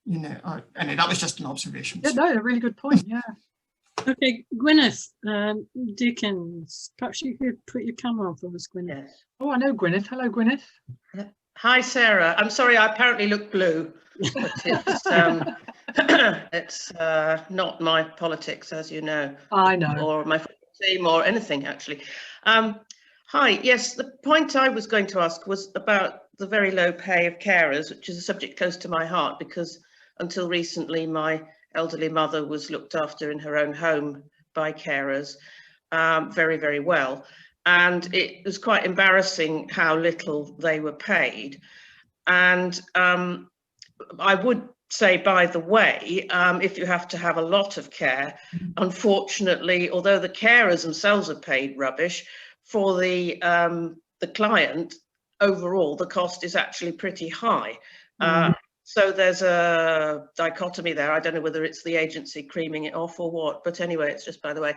D: You know, and that was just an observation.
B: Yeah, no, a really good point, yeah.
A: Okay, Gwyneth Dickens, perhaps you could put your camera on for us, Gwyneth.
E: Yes.
B: Oh, I know Gwyneth. Hello, Gwyneth.
E: Hi, Sarah. I'm sorry, I apparently look blue, but it's, it's not my politics, as you know.
B: I know.
E: Or my team or anything, actually. Hi, yes, the point I was going to ask was about the very low pay of carers, which is a subject close to my heart because until recently, my elderly mother was looked after in her own home by carers very, very well. And it was quite embarrassing how little they were paid. And I would say, by the way, if you have to have a lot of care, unfortunately, although the carers themselves are paid rubbish, for the client, overall, the cost is actually pretty high. So there's a dichotomy there. I don't know whether it's the agency creaming it off or what, but anyway, it's just by the way.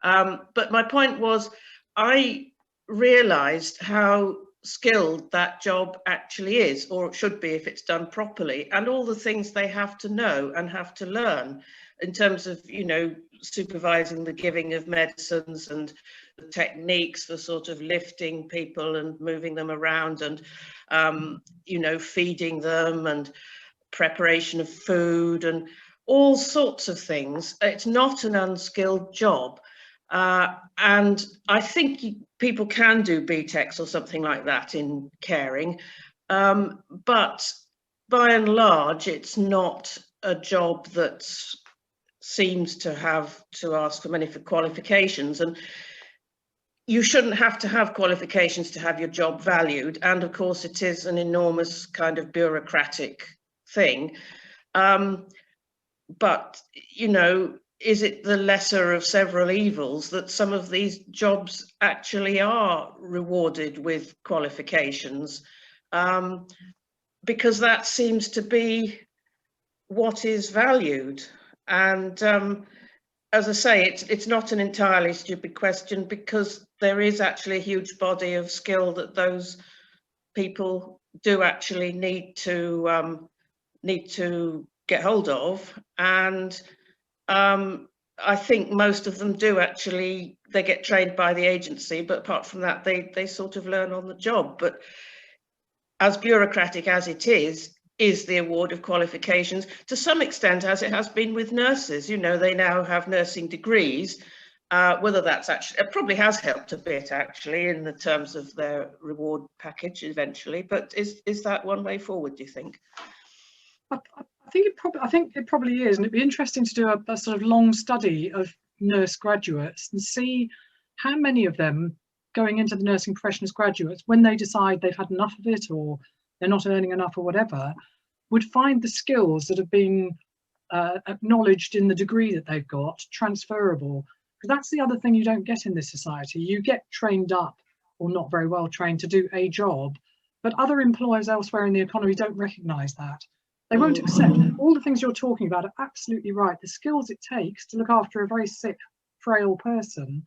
E: But my point was, I realized how skilled that job actually is, or it should be if it's done properly, and all the things they have to know and have to learn in terms of, you know, supervising the giving of medicines and the techniques for sort of lifting people and moving them around and, you know, feeding them and preparation of food and all sorts of things. It's not an unskilled job. And I think people can do BTECs or something like that in caring, but by and large, it's not a job that seems to have to ask for many qualifications, and you shouldn't have to have qualifications to have your job valued. And of course, it is an enormous kind of bureaucratic thing. But, you know, is it the lesser of several evils that some of these jobs actually are rewarded with qualifications? Because that seems to be what is valued. And as I say, it's not an entirely stupid question, because there is actually a huge body of skill that those people do actually need to get hold of. And I think most of them do actually, they get trained by the agency, but apart from that, they sort of learn on the job. But as bureaucratic as it is the award of qualifications, to some extent, as it has been with nurses. You know, they now have nursing degrees. Whether that's actually, it probably has helped a bit actually in the terms of their reward package eventually, but is that one way forward, do you think?
B: I think it probably is, and it'd be interesting to do a sort of long study of nurse graduates and see how many of them going into the nursing profession as graduates, when they decide they've had enough of it or they're not earning enough or whatever, would find the skills that have been acknowledged in the degree that they've got transferable. Because that's the other thing you don't get in this society. You get trained up, or not very well trained, to do a job, but other employers elsewhere in the economy don't recognise that. They won't accept all the things you're talking about are absolutely right. The skills it takes to look after a very sick, frail person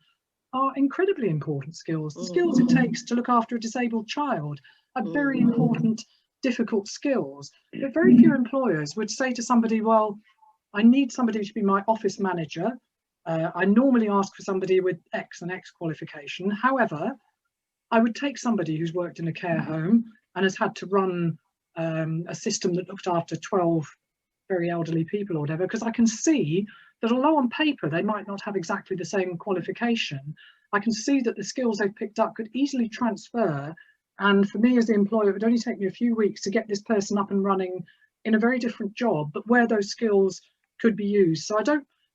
B: are incredibly important skills. The skills it takes to look after a disabled child are very important, difficult skills. But very few employers would say to somebody, well, I need somebody to be my office manager. I normally ask for somebody with X and X qualification. However, I would take somebody who's worked in a care home and has had to run a system that looked after 12 very elderly people or whatever, because I can see that although on paper they might not have exactly the same qualification, I can see that the skills they've picked up could easily transfer. And for me as the employer, it would only take me a few weeks to get this person up and running in a very different job, but where those skills could be used. So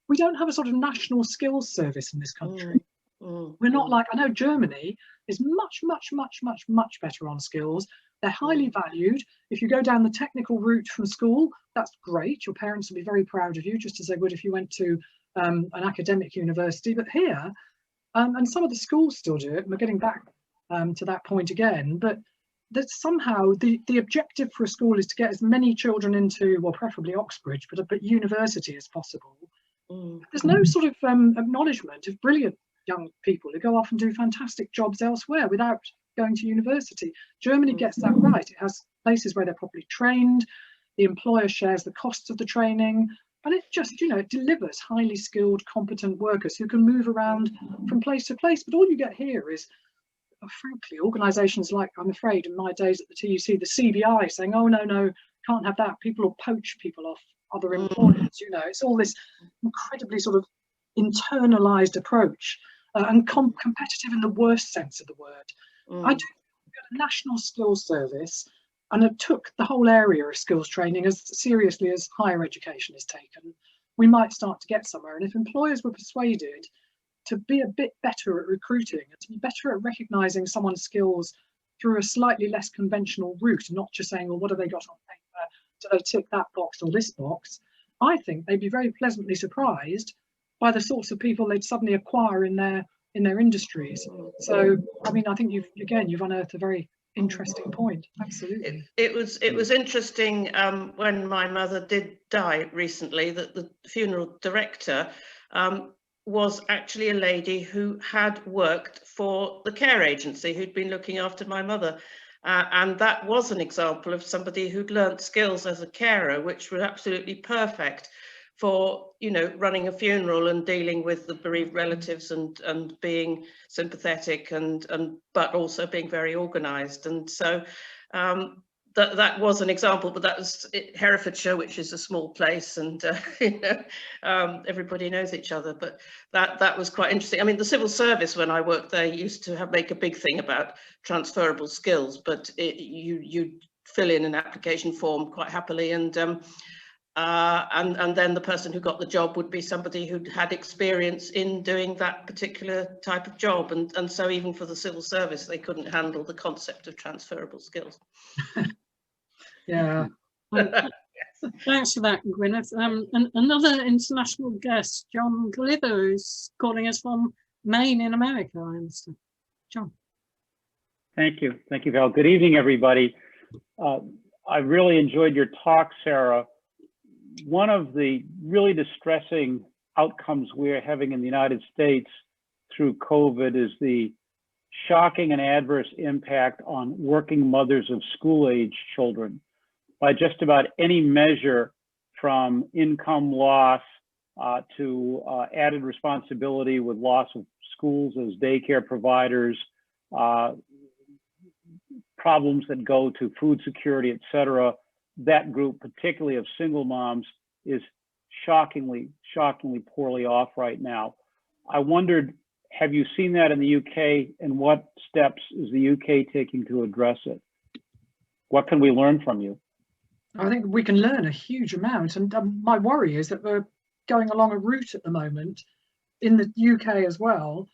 B: we don't have a sort of national skills service in this country. We're not like, I know Germany is much better on skills. They're highly valued. If you go down the technical route from school, that's great. Your parents will be very proud of you, just as they would if you went to an academic university. But here, and some of the schools still do it, and we're getting back to that point again, but that somehow the objective for a school is to get as many children into, well, preferably Oxbridge, but university as possible. There's no sort of acknowledgement of brilliant young people who go off and do fantastic jobs elsewhere without going to university. Germany gets that right. It has places where they're properly trained. The employer shares the costs of the training, and it just, you know, it delivers highly skilled, competent workers who can move around from place to place. But all you get here is, frankly, organisations like, I'm afraid, in my days at the TUC, the CBI saying, oh, no, can't have that. People will poach people off other employers. You know, it's all this incredibly sort of internalised approach and competitive in the worst sense of the word. I do a national skills service, and it took the whole area of skills training as seriously as higher education is taken. We might start to get somewhere. And if employers were persuaded to be a bit better at recruiting and to be better at recognising someone's skills through a slightly less conventional route, and not just saying, well, what have they got on paper? Do they tick that box or this box? I think they'd be very pleasantly surprised by the sorts of people they'd suddenly acquire in their industries. So, I mean, I think you've unearthed a very interesting point. Absolutely.
E: It was interesting when my mother did die recently, that the funeral director was actually a lady who had worked for the care agency who'd been looking after my mother. And that was an example of somebody who'd learnt skills as a carer, which were absolutely perfect for, you know, running a funeral and dealing with the bereaved relatives and being sympathetic and but also being very organised. And so that was an example, but that was Herefordshire, which is a small place, and you know, everybody knows each other. But that was quite interesting. I mean, the civil service, when I worked there, used to make a big thing about transferable skills, but you fill in an application form quite happily, and then the person who got the job would be somebody who'd had experience in doing that particular type of job, and so even for the civil service, they couldn't handle the concept of transferable skills.
B: Yeah.
A: Thanks for that, Gwyneth. And another international guest, John Gliver, is calling us from Maine in America, I understand. John.
F: Thank you, Val. Good evening, everybody. I really enjoyed your talk, Sarah. One of the really distressing outcomes we're having in the United States through COVID is the shocking and adverse impact on working mothers of school-age children. By just about any measure, from income loss to added responsibility with loss of schools as daycare providers, problems that go to food security, et cetera, that group, particularly of single moms, is shockingly poorly off right now. I wondered, have you seen that in the UK, and what steps is the UK taking to address it? What can we learn from you?
B: I think we can learn a huge amount, and my worry is that we're going along a route at the moment in the UK as well,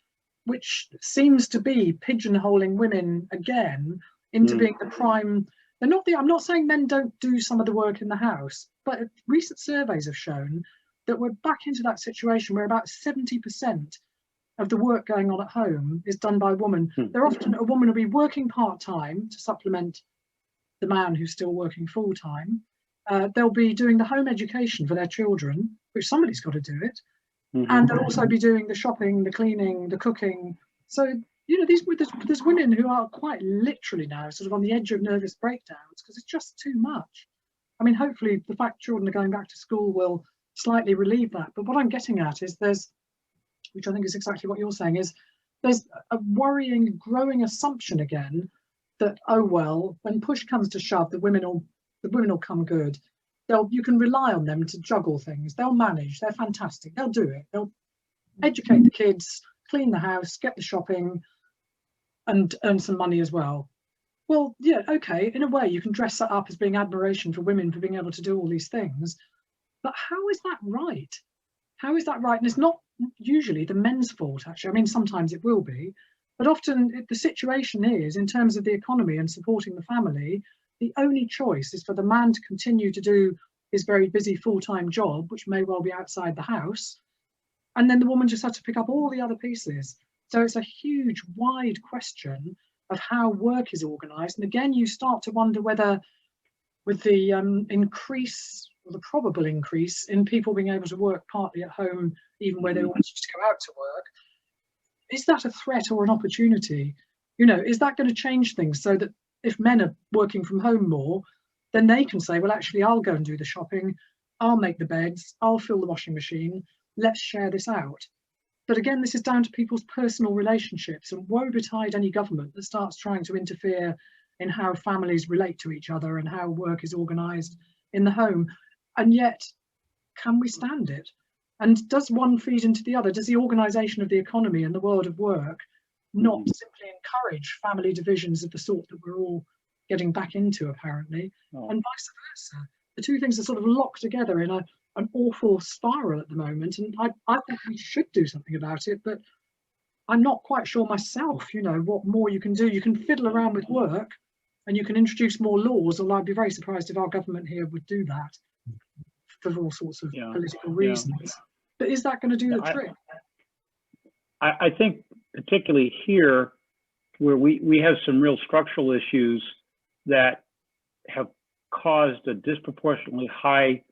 B: which seems to be pigeonholing women again into being the prime. They're not I'm not saying men don't do some of the work in the house, but recent surveys have shown that we're back into that situation where about 70% of the work going on at home is done by women. They're often, a woman will be working part-time to supplement the man who's still working full time. They'll be doing the home education for their children, which somebody's got to do it. And they'll also be doing the shopping, the cleaning, the cooking. So, you know, there's women who are quite literally now sort of on the edge of nervous breakdowns because it's just too much. I mean, hopefully the fact children are going back to school will slightly relieve that. But what I'm getting at is which I think is exactly what you're saying, is there's a worrying, growing assumption again that, oh, well, when push comes to shove, the women will come good. You can rely on them to juggle things. They'll manage. They're fantastic. They'll do it. They'll educate the kids, clean the house, get the shopping, and earn some money as well. Well, yeah, okay, in a way you can dress that up as being admiration for women for being able to do all these things. But how is that right? How is that right? And it's not usually the men's fault, actually. I mean, sometimes it will be, but often the situation is, in terms of the economy and supporting the family, the only choice is for the man to continue to do his very busy full-time job, which may well be outside the house, and then the woman just has to pick up all the other pieces. So it's a huge, wide question of how work is organised. And again, you start to wonder whether, with the increase, or the probable increase in people being able to work partly at home, even where they want to go out to work, is that a threat or an opportunity? You know, is that going to change things so that if men are working from home more, then they can say, well, actually, I'll go and do the shopping, I'll make the beds, I'll fill the washing machine, let's share this out. But again, this is down to people's personal relationships, and woe betide any government that starts trying to interfere in how families relate to each other and how work is organised in the home. And yet, can we stand it? And does one feed into the other? Does the organisation of the economy and the world of work not simply encourage family divisions of the sort that we're all getting back into, apparently, and vice versa? The two things are sort of locked together in an awful spiral at the moment, and I think we should do something about it, but I'm not quite sure myself, you know, what more you can do. You can fiddle around with work and you can introduce more laws, although I'd be very surprised if our government here would do that for all sorts of political reasons. But is that going to do the trick?
F: I think particularly here, where we have some real structural issues that have caused a disproportionately high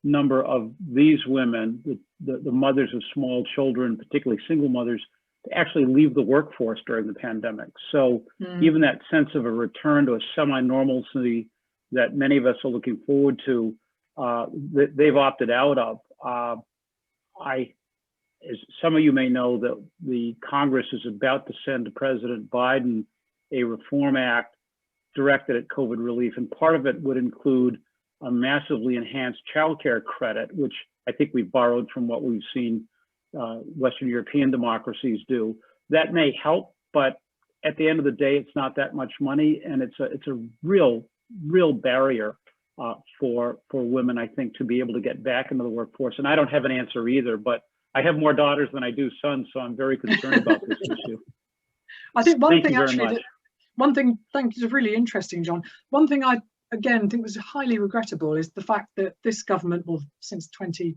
F: number of these women, the mothers of small children, particularly single mothers, to actually leave the workforce during the pandemic. So even that sense of a return to a semi-normalcy that many of us are looking forward to, they've opted out of. As some of you may know, that the Congress is about to send to President Biden a Reform Act directed at COVID relief, and part of it would include a massively enhanced childcare credit, which I think we've borrowed from what we've seen Western European democracies do. That may help, but at the end of the day, it's not that much money, and it's a real barrier for women, I think, to be able to get back into the workforce. And I don't have an answer either, but I have more daughters than I do sons, so I'm very concerned about this issue.
B: I think one thing actually, thank you, it's really interesting, John. One thing I, again, think was highly regrettable is the fact that this government, well, since when did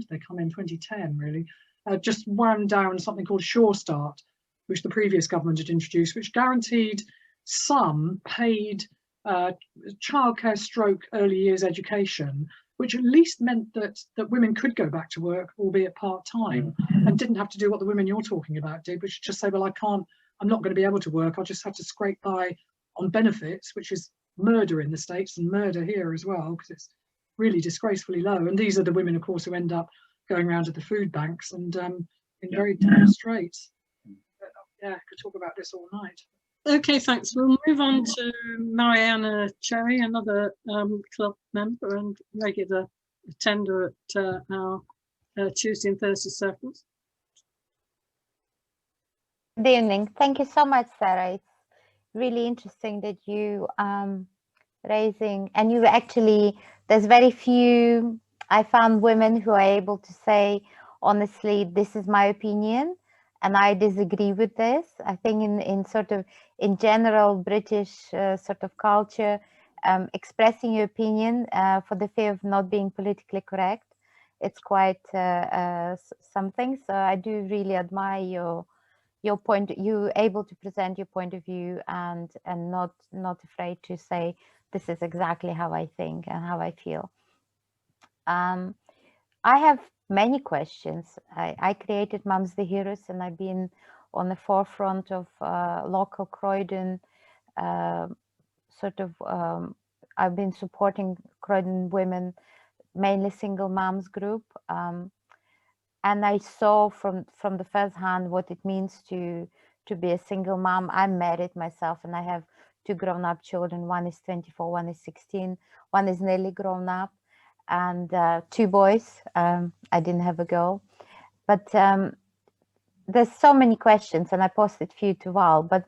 B: they come in? 2010, really, just wound down something called Sure Start, which the previous government had introduced, which guaranteed some paid childcare stroke early years education, which at least meant that women could go back to work, albeit part-time, and didn't have to do what the women you're talking about did, which just say, well, I'm not going to be able to work, I'll just have to scrape by on benefits, which is murder in the States and murder here as well, because it's really disgracefully low. And these are the women, of course, who end up going around to the food banks and in very dire straits. Yeah, I could talk about this all night.
A: Okay, thanks. We'll move on to Mariana Cherry, another club member and regular attender at our Tuesday and Thursday circles.
G: Good evening. Thank you so much, Sarah. It's really interesting that you raising, and you actually, there's very few, I found, women who are able to say, honestly, this is my opinion and I disagree with this. I think in general British sort of culture, expressing your opinion for the fear of not being politically correct, it's quite something. So I do really admire your point. You're able to present your point of view and not afraid to say this is exactly how I think and how I feel. I have many questions. I created Mums the Heroes, and I've been on the forefront of local Croydon I've been supporting Croydon women, mainly single moms group. And I saw from the first hand what it means to be a single mom. I'm married myself, and I have 2 grown-up children. One is 24, one is 16, one is nearly grown up, and 2 boys. I didn't have a girl, but there's so many questions, and I posted few to Val. But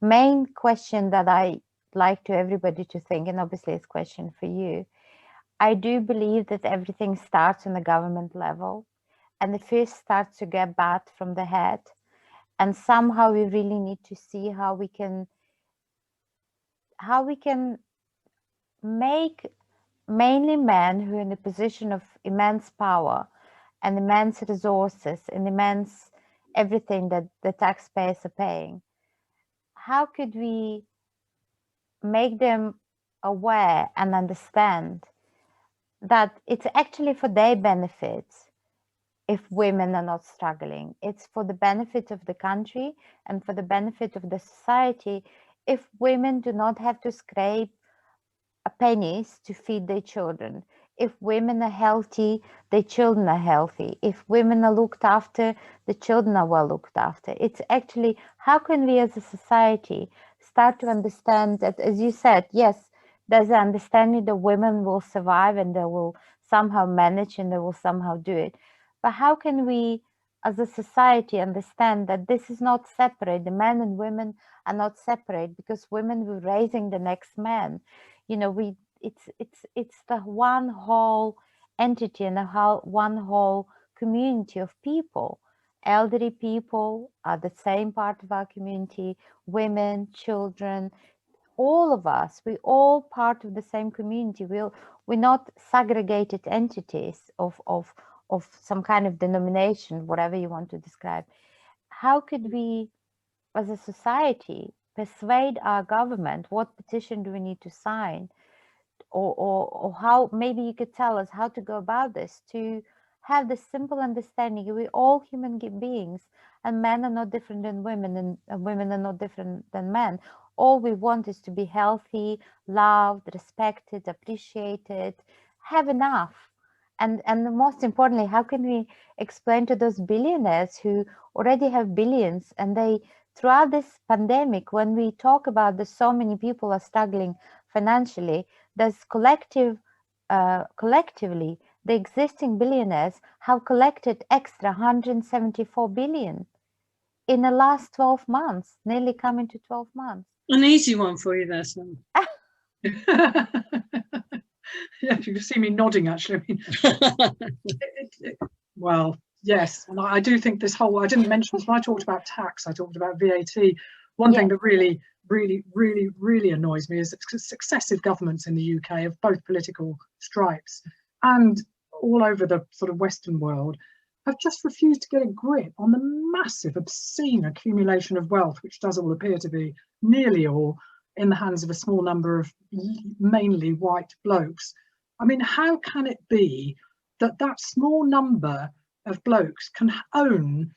G: main question that I like to everybody to think, and obviously it's a question for you, I do believe that everything starts on the government level, and the first starts to get bad from the head. And somehow we really need to see how we can make mainly men who are in a position of immense power and immense resources and immense everything that the taxpayers are paying. How could we make them aware and understand that it's actually for their benefits if women are not struggling? It's for the benefit of the country and for the benefit of the society if women do not have to scrape pennies to feed their children. If women are healthy, their children are healthy. If women are looked after, the children are well looked after. It's actually, how can we as a society start to understand that, as you said, yes, there's an understanding that women will survive and they will somehow manage and they will somehow do it. But how can we as a society understand that this is not separate? The men and women are not separate, because women were raising the next man. You know, it's the one whole entity and one whole community of people. Elderly people are the same part of our community, women, children, all of us, we all part of the same community. We're not segregated entities of some kind of denomination, whatever you want to describe. How could we, as a society, persuade our government? What petition do we need to sign? Or how, maybe you could tell us how to go about this, to have this simple understanding. We're all human beings, and men are not different than women, and women are not different than men. All we want is to be healthy, loved, respected, appreciated, have enough. And most importantly, how can we explain to those billionaires who already have billions, and they, throughout this pandemic, when we talk about that so many people are struggling financially, there's collectively, the existing billionaires have collected extra 174 billion in the last 12 months, nearly coming to 12 months.
A: An easy one for you there, Sam.
B: Yeah, you can see me nodding, actually. I mean, well, yes, and I do think this whole, I didn't mention this when I talked about tax, I talked about VAT. One thing that really annoys me is that successive governments in the UK of both political stripes and all over the sort of Western world have just refused to get a grip on the massive, obscene accumulation of wealth, which does all appear to be nearly all in the hands of a small number of mainly white blokes. I mean, how can it be that that small number of blokes can own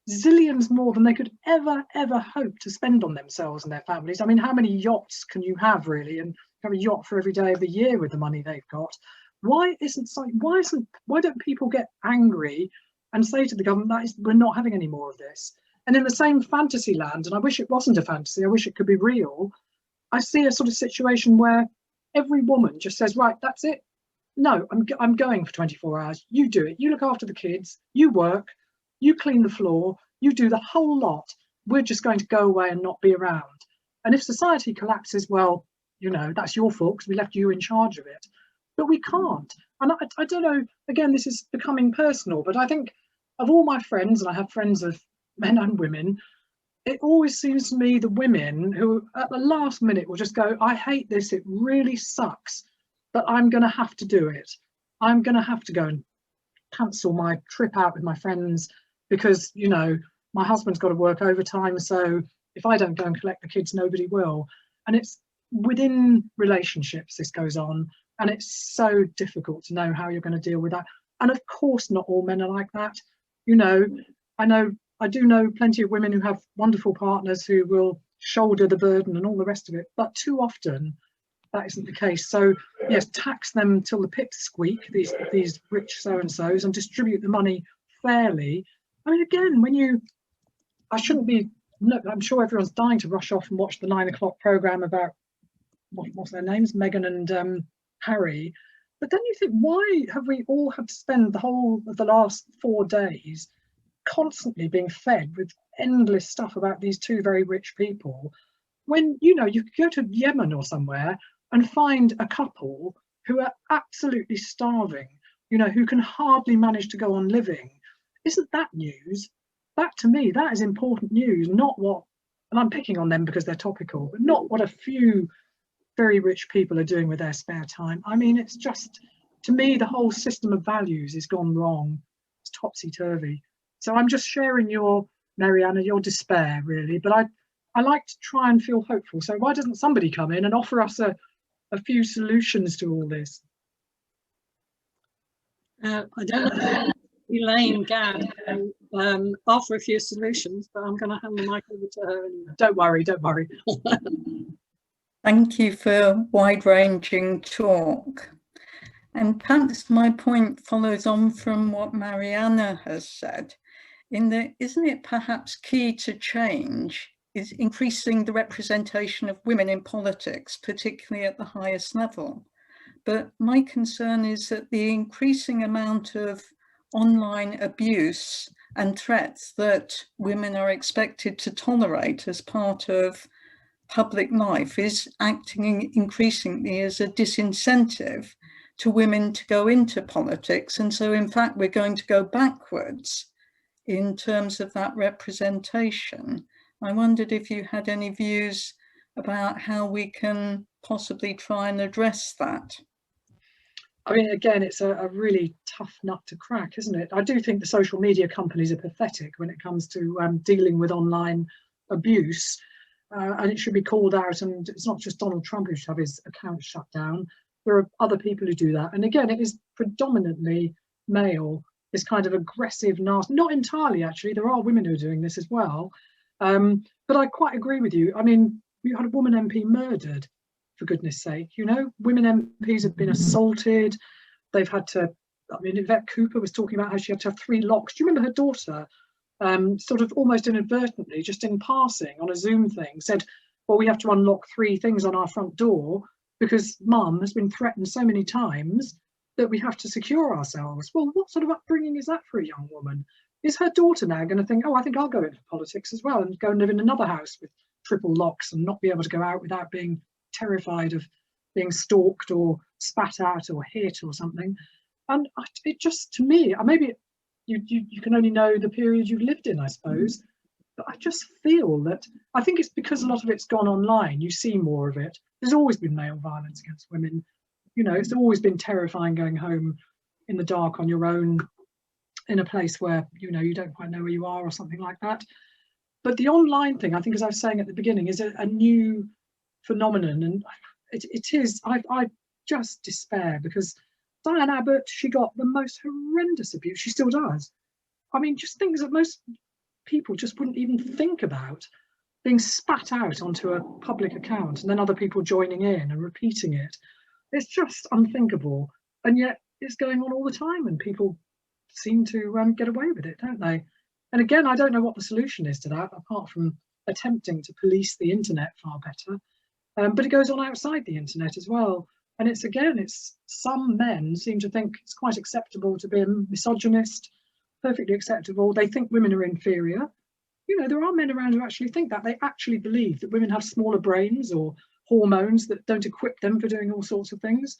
B: zillions more than they could ever hope to spend on themselves and their families? I mean, how many yachts can you have, really, and have a yacht for every day of the year with the money they've got? Why don't people get angry and say to the government, we're not having any more of this? And in the same fantasy land, and I wish it wasn't a fantasy, I wish it could be real, I see a sort of situation where every woman just says, right, that's it. No, I'm going for 24 hours. You do it. You look after the kids. You work. You clean the floor. You do the whole lot. We're just going to go away and not be around. And if society collapses, well, you know, that's your fault because we left you in charge of it. But we can't. And I don't know, again, this is becoming personal, but I think of all my friends, and I have friends of men and women, it always seems to me the women who at the last minute will just go, I hate this, it really sucks, but I'm going to have to do it. I'm going to have to go and cancel my trip out with my friends because, you know, my husband's got to work overtime, so if I don't go and collect the kids, nobody will. And it's within relationships this goes on, and it's so difficult to know how you're going to deal with that. And of course not all men are like that. You know, I do know plenty of women who have wonderful partners who will shoulder the burden and all the rest of it, but too often that isn't the case. So yes, tax them till the pips squeak, these rich so-and-sos, and distribute the money fairly. I mean, again, I'm sure everyone's dying to rush off and watch the 9 o'clock programme about what's their names, Meghan and Harry. But then you think, why have we all had to spend the whole of the last 4 days constantly being fed with endless stuff about these two very rich people, when, you know, you could go to Yemen or somewhere and find a couple who are absolutely starving, you know, who can hardly manage to go on living? Isn't that news? That, to me, that is important news, not what, and I'm picking on them because they're topical, but not what a few very rich people are doing with their spare time. I mean, it's just, to me, the whole system of values has gone wrong. It's topsy-turvy. So I'm just sharing Mariana, your despair, really. But I like to try and feel hopeful. So why doesn't somebody come in and offer us a few solutions to all this?
A: I don't know. Elaine Gadd offer a few solutions, but I'm going to hand the mic over to her anyway.
B: Don't worry, don't worry.
H: Thank you for wide-ranging talk. And perhaps my point follows on from what Mariana has said, in that isn't it perhaps key to change is increasing the representation of women in politics, particularly at the highest level. But my concern is that the increasing amount of online abuse and threats that women are expected to tolerate as part of public life is acting increasingly as a disincentive to women to go into politics. And so in fact, we're going to go backwards in terms of that representation. I wondered if you had any views about how we can possibly try and address that.
B: I mean, again, it's a really tough nut to crack, isn't it? I do think the social media companies are pathetic when it comes to dealing with online abuse, and it should be called out. And it's not just Donald Trump who should have his account shut down. There are other people who do that. And again, it is predominantly male, this kind of aggressive, nasty, not entirely actually, there are women who are doing this as well. But I quite agree with you. I mean, we had a woman MP murdered, for goodness sake. You know, women MPs have been assaulted. They've had to, I mean, Yvette Cooper was talking about how she had to have 3 locks. Do you remember her daughter, sort of almost inadvertently, just in passing on a Zoom thing, said, well, we have to unlock 3 things on our front door because mum has been threatened so many times that we have to secure ourselves. Well, what sort of upbringing is that for a young woman? Is her daughter now going to think, oh, I think I'll go into politics as well and go and live in another house with triple locks and not be able to go out without being terrified of being stalked or spat at or hit or something? And it just, to me, maybe you can only know the period you've lived in, I suppose, but I just feel that, I think it's because a lot of it's gone online, you see more of it. There's always been male violence against women. You know, it's always been terrifying going home in the dark on your own in a place where, you know, you don't quite know where you are or something like that. But the online thing, I think, as I was saying at the beginning, is a new phenomenon. And it is, I just despair, because Diane Abbott, she got the most horrendous abuse. She still does. I mean, just things that most people just wouldn't even think about, being spat out onto a public account and then other people joining in and repeating it. It's just unthinkable. And yet it's going on all the time and people seem to get away with it, don't they? And again, I don't know what the solution is to that, apart from attempting to police the internet far better. But it goes on outside the internet as well. And it's, again, it's some men seem to think it's quite acceptable to be a misogynist, perfectly acceptable. They think women are inferior. You know, there are men around who actually think that. They actually believe that women have smaller brains or hormones that don't equip them for doing all sorts of things.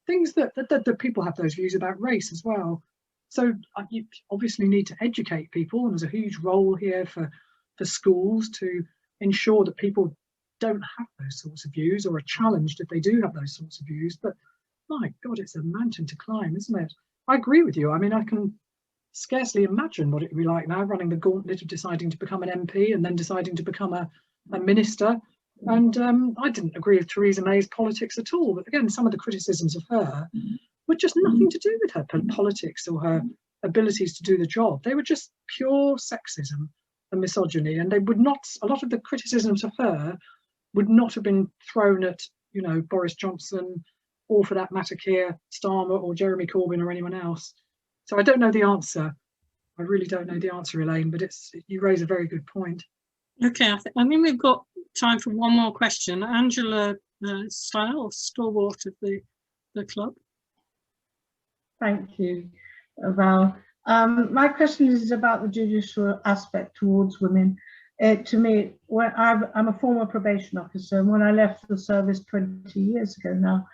B: Things that people have those views about race as well. So you obviously need to educate people, and there's a huge role here for schools to ensure that people don't have those sorts of views or are challenged if they do have those sorts of views. But my God, it's a mountain to climb, isn't it? I agree with you. I mean, I can scarcely imagine what it would be like now, running the gauntlet of deciding to become an MP and then deciding to become a minister. And I didn't agree with Theresa May's politics at all. But again, some of the criticisms of her were just nothing to do with her politics or her abilities to do the job. They were just pure sexism and misogyny. And they would not, a lot of the criticisms of her would not have been thrown at, you know, Boris Johnson, or for that matter, Keir Starmer or Jeremy Corbyn or anyone else. So I don't know the answer. I really don't know the answer, Elaine, but you raise a very good point.
A: Okay, I think we've got time for one more question. Angela Style, stalwart of the club.
I: Thank you, Val. My question is about the judicial aspect towards women. To me, I'm a former probation officer, and when I left the service 20 years ago now,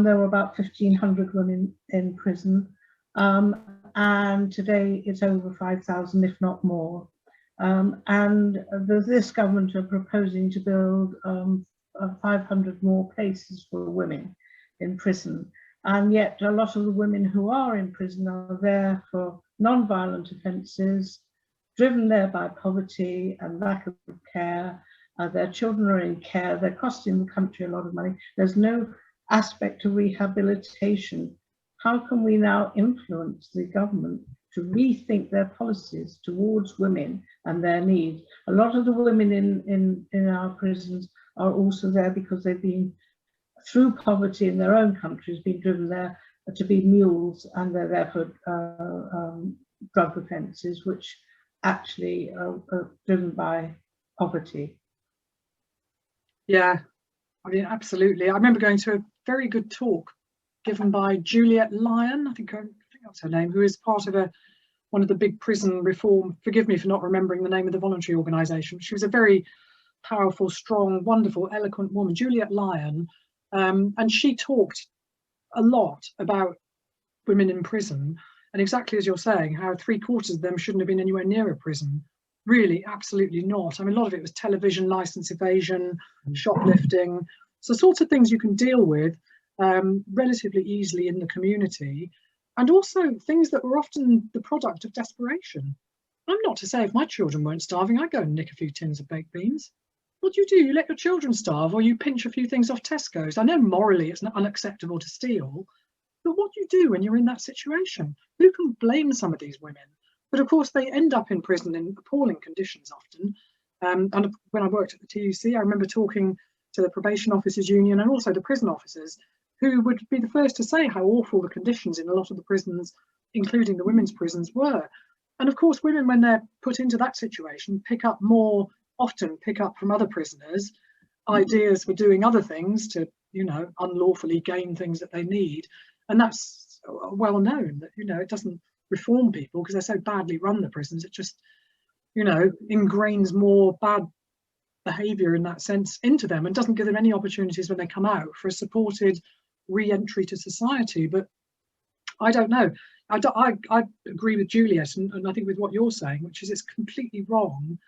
I: there were about 1,500 women in prison, and today it's over 5,000, if not more. And this government are proposing to build 500 more places for women in prison. And yet a lot of the women who are in prison are there for non-violent offences, driven there by poverty and lack of care. Their children are in care. They're costing the country a lot of money. There's no aspect of rehabilitation. How can we now influence the government to rethink their policies towards women and their needs? A lot of the women in our prisons are also there because they've been, through poverty in their own countries, been driven there to be mules, and they're there for drug offences, which actually are driven by poverty.
B: Yeah, I mean, absolutely. I remember going to a very good talk given by Juliet Lyon, I think that's her name, who is part of one of the big prison reform, forgive me for not remembering the name of the voluntary organisation. She was a very powerful, strong, wonderful, eloquent woman, Juliet Lyon, and she talked a lot about women in prison, and exactly as you're saying, how 3/4 of them shouldn't have been anywhere near a prison. Really, absolutely not. I mean, a lot of it was television, licence evasion, shoplifting, so sorts of things you can deal with relatively easily in the community, and also things that were often the product of desperation. I'm not to say if my children weren't starving, I'd go and nick a few tins of baked beans. What do? You let your children starve, or you pinch a few things off Tesco's. I know morally it's not unacceptable to steal, but what do you do when you're in that situation? Who can blame some of these women? But of course, they end up in prison in appalling conditions often. And when I worked at the TUC, I remember talking to the probation officers union and also the prison officers, who would be the first to say how awful the conditions in a lot of the prisons, including the women's prisons, were. And of course, women, when they're put into that situation, often pick up from other prisoners ideas for doing other things to, you know, unlawfully gain things that they need. And that's well known that, you know, it doesn't reform people because they're so badly run, the prisons. It just, you know, ingrains more bad behaviour in that sense into them and doesn't give them any opportunities when they come out for a supported re-entry to society. But I don't know. I agree with Juliet and I think with what you're saying, which is it's completely wrong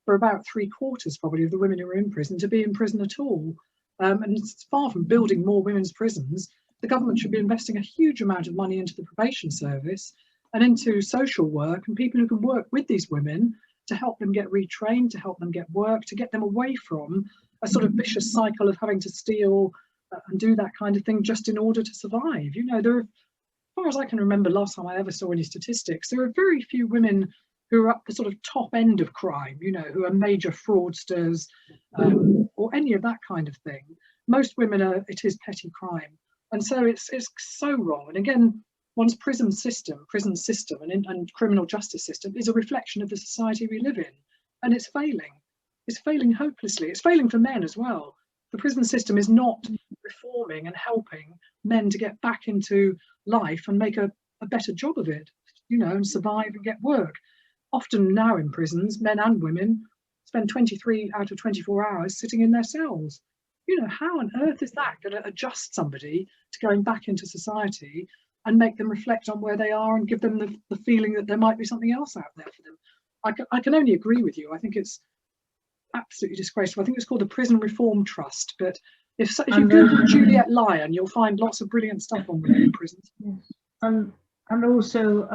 B: for about 3/4 probably of the women who are in prison to be in prison at all. And it's far from building more women's prisons. The government should be investing a huge amount of money into the probation service and into social work and people who can work with these women to help them get retrained, to help them get work, to get them away from a sort of vicious cycle of having to steal and do that kind of thing just in order to survive. You know, there are, as far as I can remember, last time I ever saw any statistics, there are very few women who are at the sort of top end of crime, you know, who are major fraudsters or any of that kind of thing. Most women it is petty crime. And so it's so wrong. And again, one's prison system and criminal justice system is a reflection of the society we live in. And it's failing. It's failing hopelessly. It's failing for men as well. The prison system is not reforming and helping men to get back into life and make a better job of it, you know, and survive and get work. Often now in prisons, men and women spend 23 out of 24 hours sitting in their cells. You know, how on earth is that going to adjust somebody to going back into society and make them reflect on where they are and give them the feeling that there might be something else out there for them? I can only agree with you. I think it's absolutely disgraceful. I think it's called the Prison Reform Trust. But if you Google Juliet Lyon, you'll find lots of brilliant stuff on women in prisons.
I: Yes. And also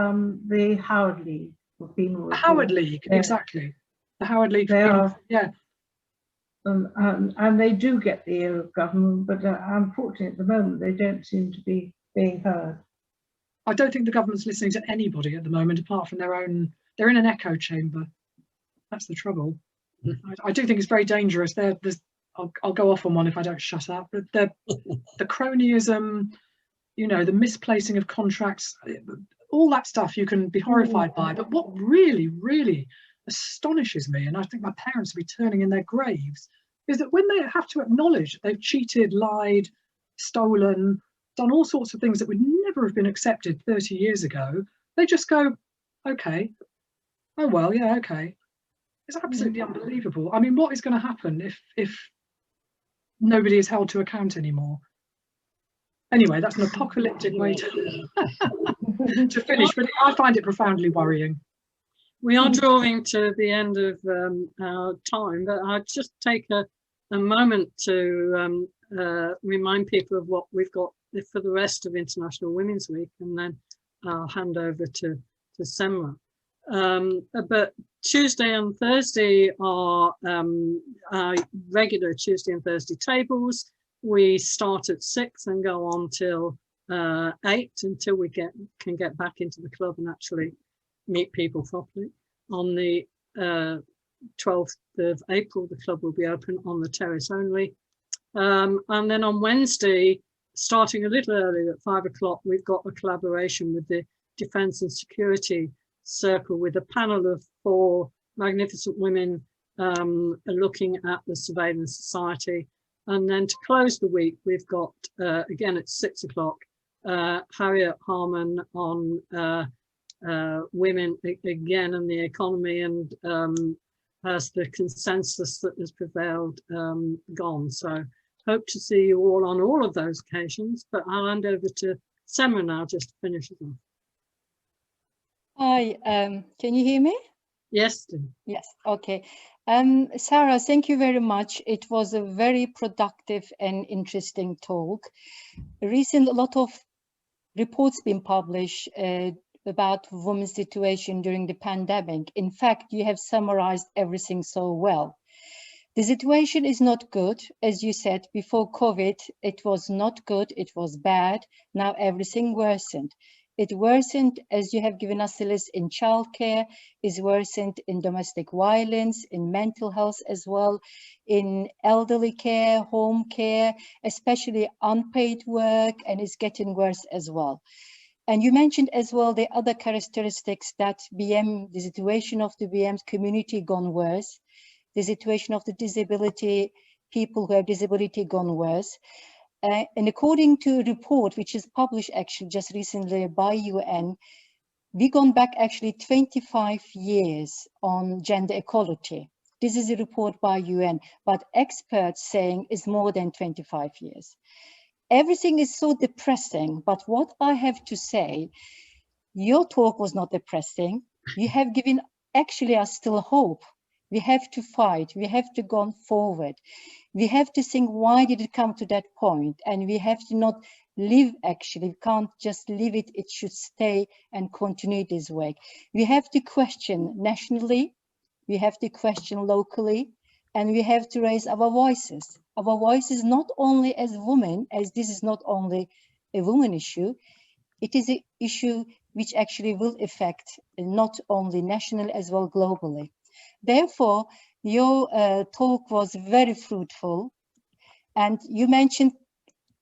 I: the Howard League.
B: The Howard League, exactly. The Howard League. Yeah.
I: and they do get the ear of government, but unfortunately at the moment they don't seem to be being heard.
B: I don't think the government's listening to anybody at the moment, apart from their own. They're in an echo chamber. That's the trouble. I do think it's very dangerous. I'll go off on one if I don't shut up. But the cronyism, you know, the misplacing of contracts, all that stuff you can be horrified by. But what really, really astonishes me, and I think my parents will be turning in their graves, is that when they have to acknowledge that they've cheated, lied, stolen, done all sorts of things that would never have been accepted 30 years ago, they just go, okay, oh well, yeah, okay. It's absolutely unbelievable. I mean, what is going to happen if nobody is held to account anymore? Anyway, that's an apocalyptic way to finish, but I find it profoundly worrying.
A: We are drawing to the end of our time, but I'll just take a moment to remind people of what we've got for the rest of International Women's Week, and then I'll hand over to Semra. But Tuesday and Thursday are our regular Tuesday and Thursday tables. We start at 6 and go on till 8 until we can get back into the club and actually meet people properly. On the 12th of April, the club will be open on the terrace only. And then on Wednesday, starting a little earlier at 5 o'clock, we've got a collaboration with the Defence and Security Circle with a panel of 4 magnificent women looking at the surveillance society. And then to close the week, we've got, again at 6 o'clock, Harriet Harman on women again and the economy, and has the consensus that has prevailed gone. So hope to see you all on all of those occasions, but I'll hand over to Semra now just to finish it off.
J: Hi, can you hear me?
A: Yes.
J: Yes, okay. Sarah, thank you very much. It was a very productive and interesting talk. Recently, a lot of reports been published about women's situation during the pandemic. In fact, you have summarized everything so well. The situation is not good. As you said, before COVID, it was not good, it was bad. Now everything worsened. It worsened, as you have given us a list, in childcare, is worsened in domestic violence, in mental health as well, in elderly care, home care, especially unpaid work, and it's getting worse as well. And you mentioned as well the other characteristics that the situation of the BM community gone worse, the situation of the disability, people who have disability gone worse. And according to a report which is published actually just recently by UN, we've gone back actually 25 years on gender equality. This is a report by UN, but experts saying it's more than 25 years. Everything is so depressing, but what I have to say, your talk was not depressing. You have given actually us still hope. We have to fight, we have to go forward. We have to think, why did it come to that point? And we have to not live, actually, we can't just leave it, it should stay and continue this way. We have to question nationally, we have to question locally, and we have to raise our voices. Our voices not only as women, as this is not only a woman issue, it is an issue which actually will affect not only nationally as well globally. Therefore, your talk was very fruitful, and you mentioned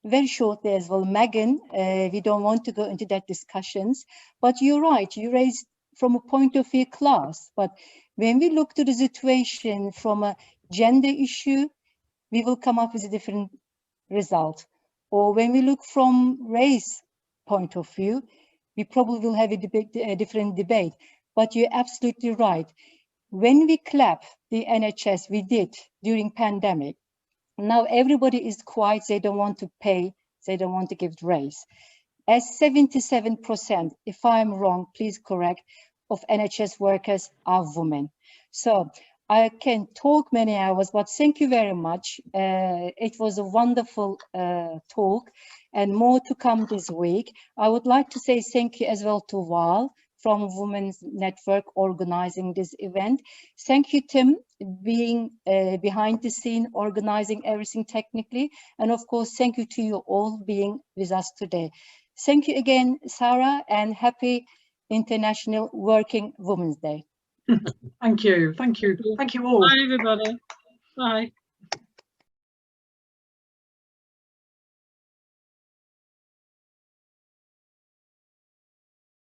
J: very shortly as well, Megan, we don't want to go into that discussions, but you're right, you raised from a point of view class, but when we look to the situation from a gender issue, we will come up with a different result. Or when we look from race point of view, we probably will have a different debate, but you're absolutely right. When we clap the NHS, we did during pandemic. Now everybody is quiet, they don't want to pay, they don't want to give raise. As 77%, if I'm wrong, please correct, of NHS workers are women. So I can talk many hours, but thank you very much. It was a wonderful talk and more to come this week. I would like to say thank you as well to Val from Women's Network organizing this event. Thank you, Tim, being behind the scene, organizing everything technically. And of course, thank you to you all being with us today. Thank you again, Sarah, and happy International Working Women's Day.
B: Thank you. Thank you. Thank you all.
A: Bye, everybody. Bye.